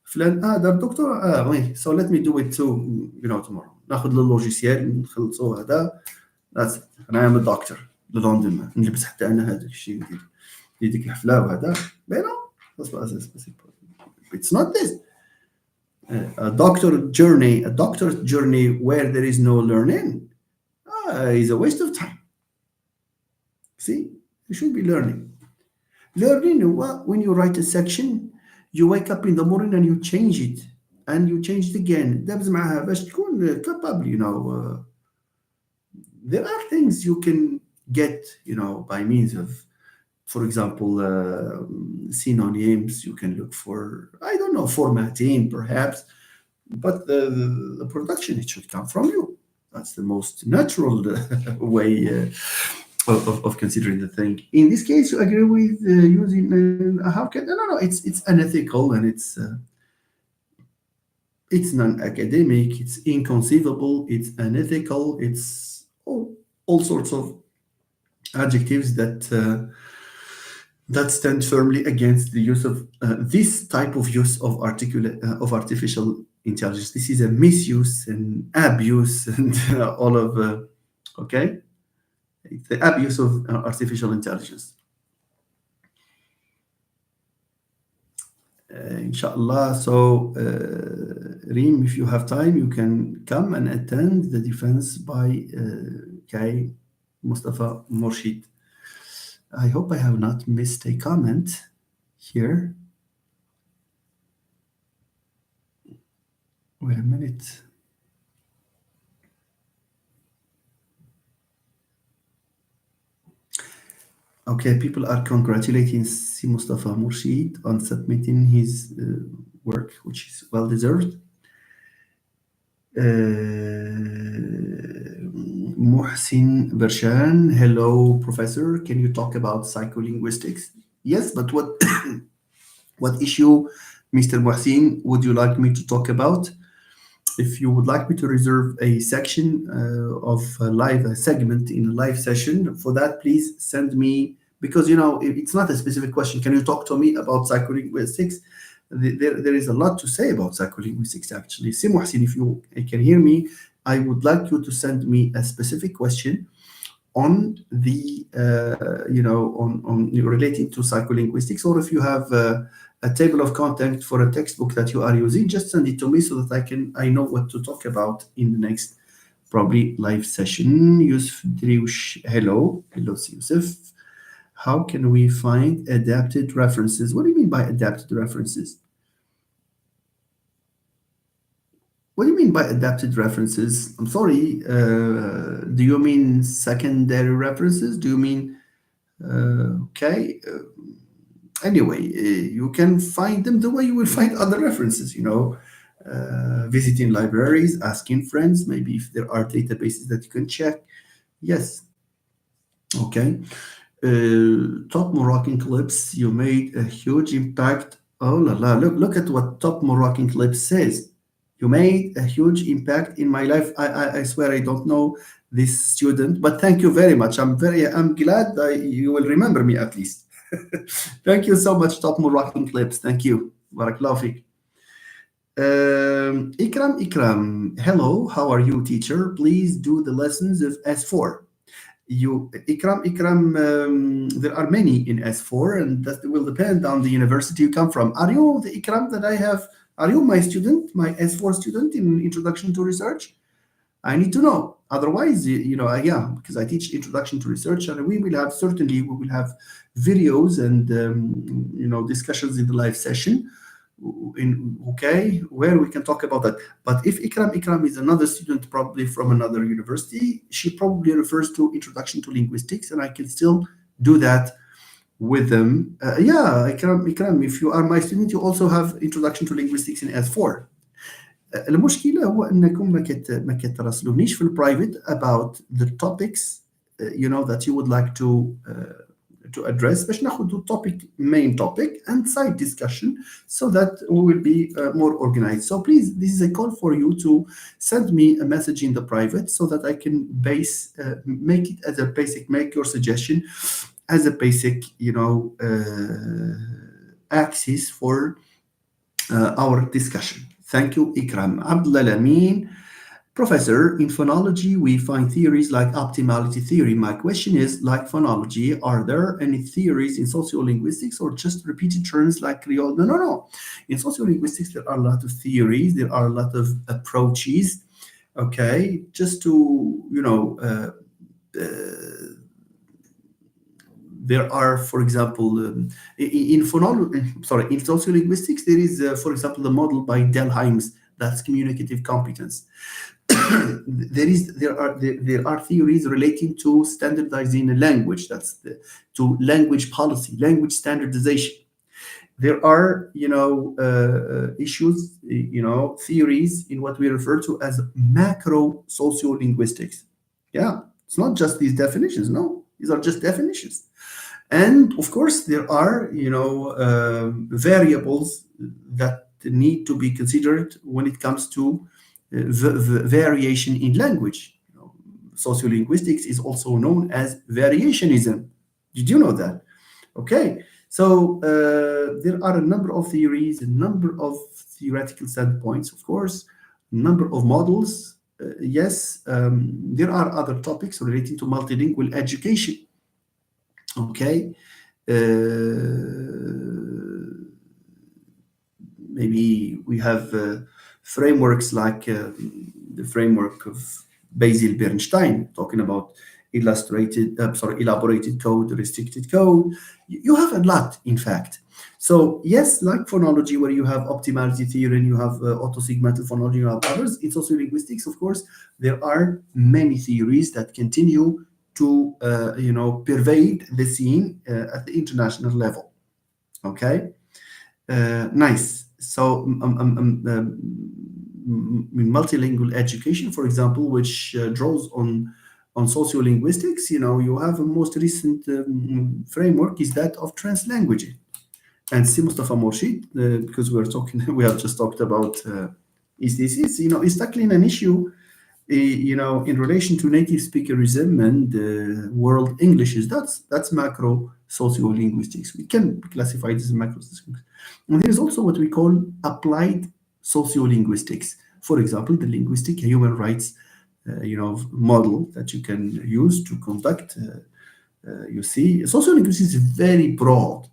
فلان دار دكتوراه وي so let me do it too tomorrow. ناخذ اللوجيسيال نخلصوا هذا. That's it. أنا am a doctor. لندن نلبس حتى أنا هذاك الشيء ندير ديك الحفلة وهذا. It's not this. A doctorate journey where there is no learning is a waste of time. See, you should be learning. When you write a section, you wake up in the morning and you change it, and you change it again. دابز معها باش تكون capable. There are things you can get, by means of, for example, synonyms. You can look for, I don't know, formatting perhaps, but the production, it should come from you. That's the most natural way of considering the thing. In this case, you agree with using how can no, it's unethical, and it's non-academic, it's inconceivable, it's unethical, it's all sorts of adjectives that stand firmly against the use of this type of use of artificial intelligence. This is a misuse and abuse and all of okay, it's the abuse of artificial intelligence. Inshallah. So, Reem, if you have time, you can come and attend the defense by Guy Mustafa Morshid. I hope I have not missed a comment here. Wait a minute. Okay, people are congratulating Si Mustafa Murshid on submitting his work, which is well deserved. Muhsin Bershan, hello, professor. Can you talk about psycholinguistics? Yes, but what what issue, Mr. Muhsin, would you like me to talk about? If you would like me to reserve a section of a segment in a live session, for that, please send me, because it's not a specific question. Can you talk to me about psycholinguistics? There is a lot to say about psycholinguistics, actually. Si Muhsin, if you can hear me, I would like you to send me a specific question on the on relating to psycholinguistics, or if you have a table of content for a textbook that you are using, just send it to me so that I know what to talk about in the next probably live session. Yusuf Driouche, hello, Yusuf. How can we find adapted references? What do you mean by adapted references? What do you mean by adapted references? I'm sorry. Do you mean secondary references? Do you mean okay? Anyway, you can find them the way you will find other references. Visiting libraries, asking friends, maybe if there are databases that you can check. Yes. Okay. Top Moroccan clips. You made a huge impact. Oh la la! Look at what Top Moroccan clips says. You made a huge impact in my life. I swear I don't know this student, but thank you very much. I'm glad that you will remember me at least. Thank you so much, Top Moroccan clips. Thank you. Barakallahu fiqh. Ikram, hello. How are you, teacher? Please do the lessons of S4. Ikram, there are many in S4, and that will depend on the university you come from. Are you the Ikram that I have? Are you my student, my S4 student in Introduction to Research? I need to know. Otherwise, yeah, because I teach Introduction to Research, and we will have videos and discussions in the live session. Where we can talk about that. But if Ikram is another student, probably from another university, she probably refers to Introduction to Linguistics, and I can still do that with them. Yeah, Ikram, if you are my student, you also have Introduction to Linguistics in S4. المشكلة هو أنكم ما كتراسلونيش في البرايفت about the topics that you would like to address باش ناخذ main topic and side discussion so that we will be more organized. So please, this is a call for you to send me a message in the private so that I can make it as a basic, make your suggestion as a basic, axis for our discussion. Thank you, Ikram. Abdullah Amin. Professor, in phonology, we find theories like optimality theory. My question is, like phonology, are there any theories in sociolinguistics or just repeated terms like Creole? No. In sociolinguistics, there are a lot of theories. There are a lot of approaches. Okay, just to, there are, for example, in sociolinguistics, there is, for example, the model by Delheims, that's communicative competence. there are theories relating to standardizing a language, to language policy, language standardization. There are, issues, theories in what we refer to as macro sociolinguistics. Yeah, it's not just these definitions. No, these are just definitions. And of course, there are, variables that need to be considered when it comes to the variation in language. sociolinguistics is also known as variationism. Did you know that? Okay, so there are a number of theories, a number of theoretical standpoints, of course, a number of models. Yes, there are other topics relating to multilingual education. Okay, maybe we have frameworks like the framework of Basil Bernstein, talking about elaborated code, restricted code. You have a lot, in fact. So yes, like phonology, where you have optimality theory and you have auto-segmental phonology, you have others. It's also linguistics, of course. There are many theories that continue to, pervade the scene at the international level. Okay. Nice. So, multilingual education, for example, which draws on sociolinguistics, you have a most recent framework is that of translanguaging. And see Mustafa Morshid, because we have just talked about his thesis, is tackling an issue, in relation to native speakerism and world Englishes. That's macro sociolinguistics. We can classify this as macro sociolinguistics. And there is also what we call applied sociolinguistics. For example, the linguistic human rights, model that you can use to conduct. You see, sociolinguistics is very broad.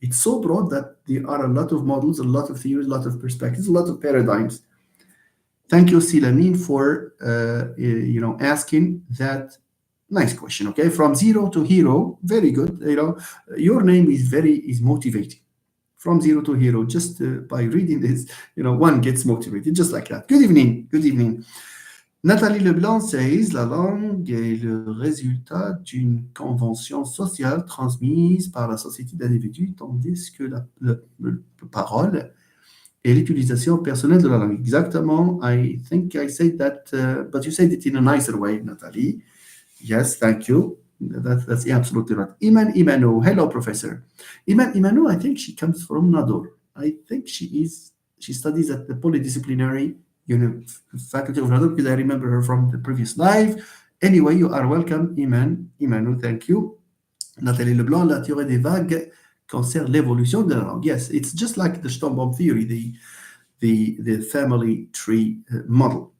It's so broad that there are a lot of models, a lot of theories, a lot of perspectives, a lot of paradigms. Thank you, Silamin, for asking that nice question. Okay, from zero to hero, very good. Your name is motivating. From zero to hero, just by reading this, one gets motivated, just like that. Good evening. Good evening. Nathalie Leblanc says, la langue est le résultat d'une convention sociale transmise par la société d'individus, tandis que la parole et l'utilisation personnelle de la langue. Exactement. I think I said that, but you said it in a nicer way, Nathalie. Yes, thank you. That's absolutely right. Iman Imano. Hello, Professor. Iman Imano, I think she comes from Nador. I think she studies at the Polydisciplinary Faculty of Nador, because I remember her from the previous live. Anyway, you are welcome, Iman Imano. Thank you. Nathalie Leblanc, la théorie des vagues concerne l'évolution de la langue. Yes, it's just like the Stonebomb theory, the family tree model.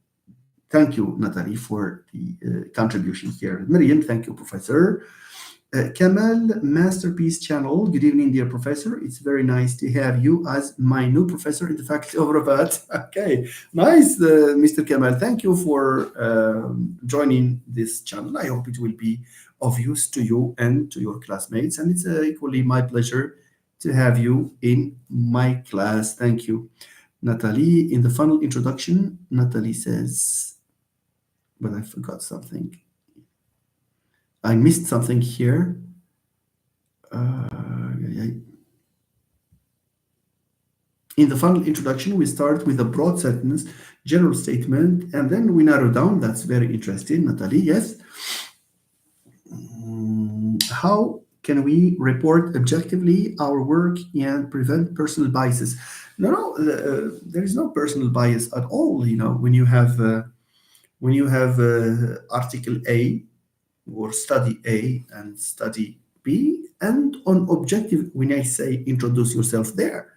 Thank you, Nathalie, for the contribution here. Miriam, thank you, Professor. Kamal, Masterpiece Channel. Good evening, dear Professor. It's very nice to have you as my new professor in the Faculty of Rabat. Okay, nice, Mr. Kamal. Thank you for joining this channel. I hope it will be of use to you and to your classmates. And it's equally my pleasure to have you in my class. Thank you. Nathalie, in the final introduction, Nathalie says, but I forgot something. I missed something here. In the final introduction, we start with a broad sentence, general statement, and then we narrow down. That's very interesting, Nathalie. Yes. How can we report objectively our work and prevent personal biases? No, there is no personal bias at all. When you have article A or study A and study B, and on objective, when I say introduce yourself there,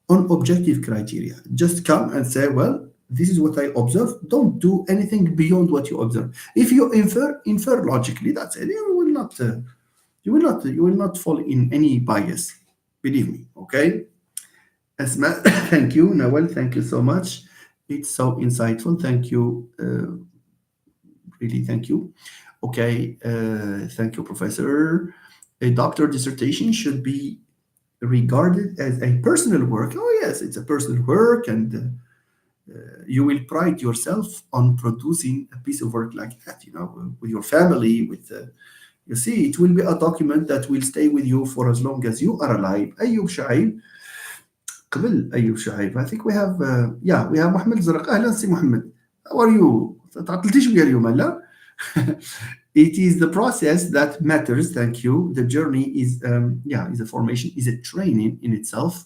on objective criteria, just come and say, well, this is what I observe. Don't do anything beyond what you observe. If you infer logically, that's it. You will not fall in any bias. Believe me. Okay. Asma, thank you. Nawal, thank you so much. It's so insightful. Thank you. Really, thank you. Okay. Thank you, Professor. A doctor dissertation should be regarded as a personal work. Oh, yes, it's a personal work, and you will pride yourself on producing a piece of work like that, with your family, you see, it will be a document that will stay with you for as long as you are alive. Ayyub Shaib. قبل أيوب شعيب. I think we have we have محمد الزرق. أهلا سي محمد. How are you? تعطلتيش ويا اليوم لا؟ It is the process that matters. Thank you. The journey is is a formation, is a training in itself.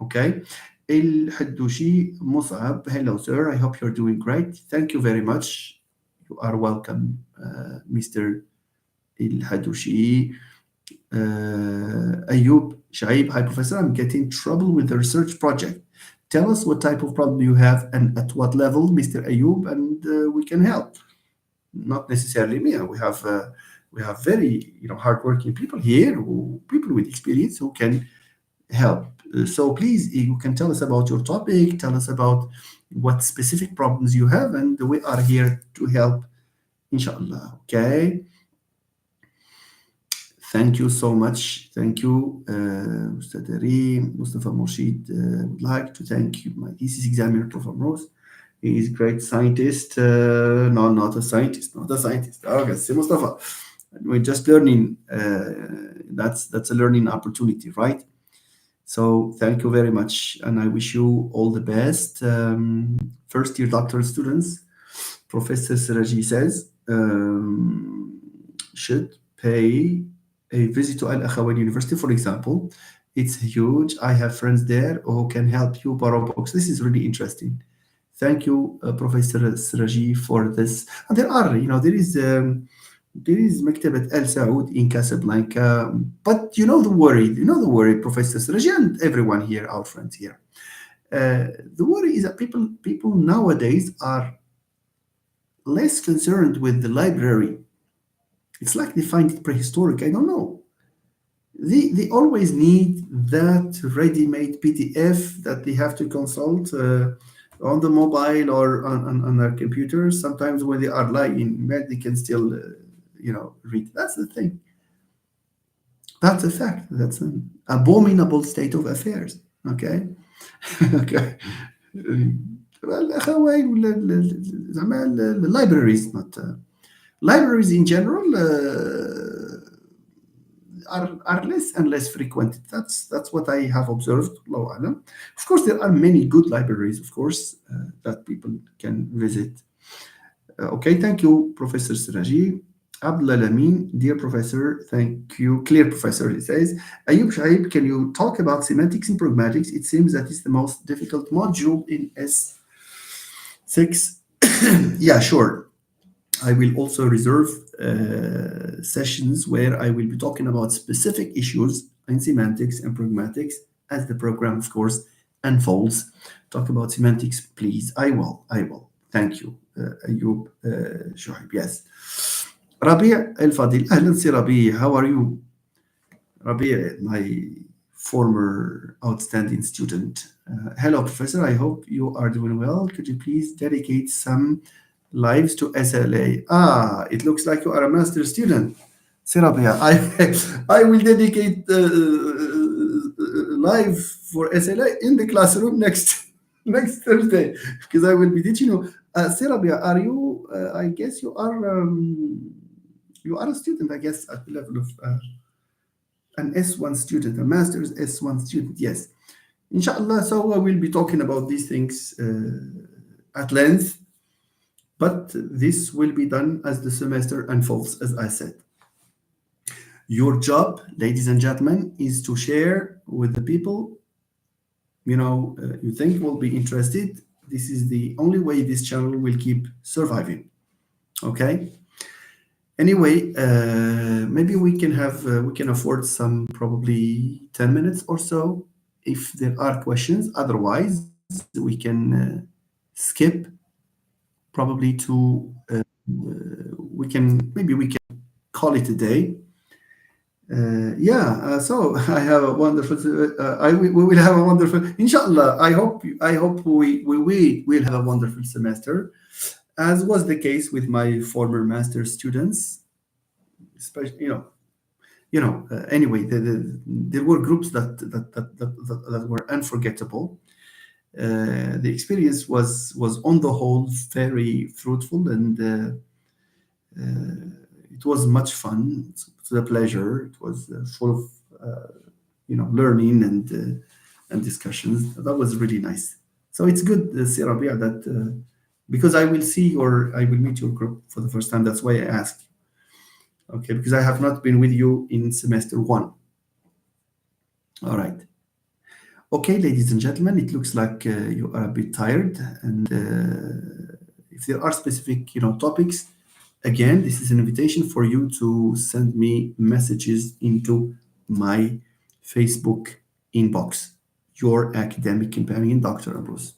Okay. El Hadoushi Musab. Hello, sir. I hope you're doing great. Thank you very much. You are welcome, Mr. الحدوشي. Ayub Shaib, hi professor, I'm getting trouble with the research project. Tell us what type of problem you have and at what level, Mr. Ayub, and we can help. Not necessarily me. We have very hardworking people here, people with experience who can help. So please, you can tell us about your topic, tell us about what specific problems you have, and we are here to help, inshallah. Okay. Thank you so much. Thank you, Ustad Reem. Mustafa Murshid would like to thank you, my thesis examiner, Prof. Rose. He is a great scientist. No, not a scientist, not a scientist. Okay, see, Mustafa. We're just learning. That's a learning opportunity, right? So thank you very much, and I wish you all the best. First year doctoral students, Professor Siraji says, should pay a visit to Al Akhawan University, for example. It's huge. I have friends there who can help you borrow books. This is really interesting. Thank you, Professor Siraji, for this. And there are, there is Maktabat Al Saud in Casablanca. But you know the worry, Professor Siraji, and everyone here, our friends here. The worry is that people nowadays are less concerned with the library. It's like they find it prehistoric. I don't know. They always need that ready-made PDF that they have to consult on the mobile or on their computer. Sometimes when they are lying in bed, they can still, read. That's the thing. That's a fact. That's an abominable state of affairs. Okay. Okay. الأخوين زعما libraries not libraries in general are less and less frequented. That's what I have observed. Allahu Alam. Of course, there are many good libraries, of course, that people can visit. Okay, thank you, Professor Siraji. Abdul Alamin, dear professor, thank you. Clear professor, he says. Ayub Shaib, can you talk about semantics and pragmatics? It seems that it's the most difficult module in S6. Yeah, sure. I will also reserve sessions where I will be talking about specific issues in semantics and pragmatics as the program, of course, unfolds. Talk about semantics, please. I will. Thank you, Ayub Shuaib. Yes. Rabia El Fadil. Ahlan si Rabia. How are you? Rabia, my former outstanding student. Hello, professor. I hope you are doing well. Could you please dedicate some lives to SLA? Ah, it looks like you are a master student. Sirabia, I will dedicate live for SLA in the classroom next Thursday because I will be teaching you. Sirabia, are you? I guess you are a student. I guess at the level of an S1 student, a master's S1 student. Yes, inshallah. So I will be talking about these things at length. But this will be done as the semester unfolds, as I said. Your job, ladies and gentlemen, is to share with the people you think will be interested. This is the only way this channel will keep surviving. Okay. Anyway, maybe we can afford some probably 10 minutes or so if there are questions. Otherwise, we can skip probably to we can call it a day. So I have a wonderful. We will have a wonderful. Inshallah, I hope we will have a wonderful semester, as was the case with my former master students. Especially, anyway, there were groups that were unforgettable. The experience was on the whole very fruitful and it was much fun. It was a pleasure. It was full of learning and discussions. That was really nice. So it's good, Sirabia, that because I will meet your group for the first time. That's why I asked. Okay, because I have not been with you in semester 1. All right. Okay, ladies and gentlemen, it looks like you are a bit tired, and if there are specific topics Again, this is an invitation for you to send me messages into my Facebook inbox, your academic companion, Dr. Abruz.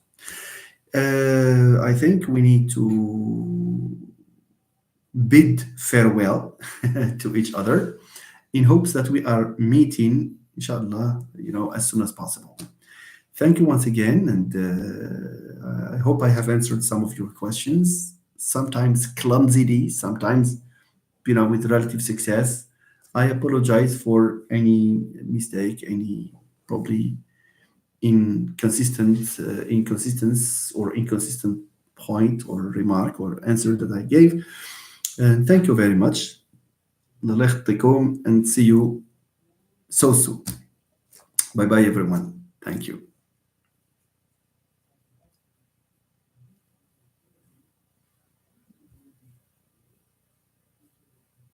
I think we need to bid farewell to each other in hopes that we are meeting, inshallah, as soon as possible. Thank you once again, and I hope I have answered some of your questions. Sometimes clumsily, sometimes with relative success. I apologize for any mistake, any probably inconsistent point or remark or answer that I gave. And thank you very much. الله يخطيكم and see you so soon. Bye bye everyone. Thank you.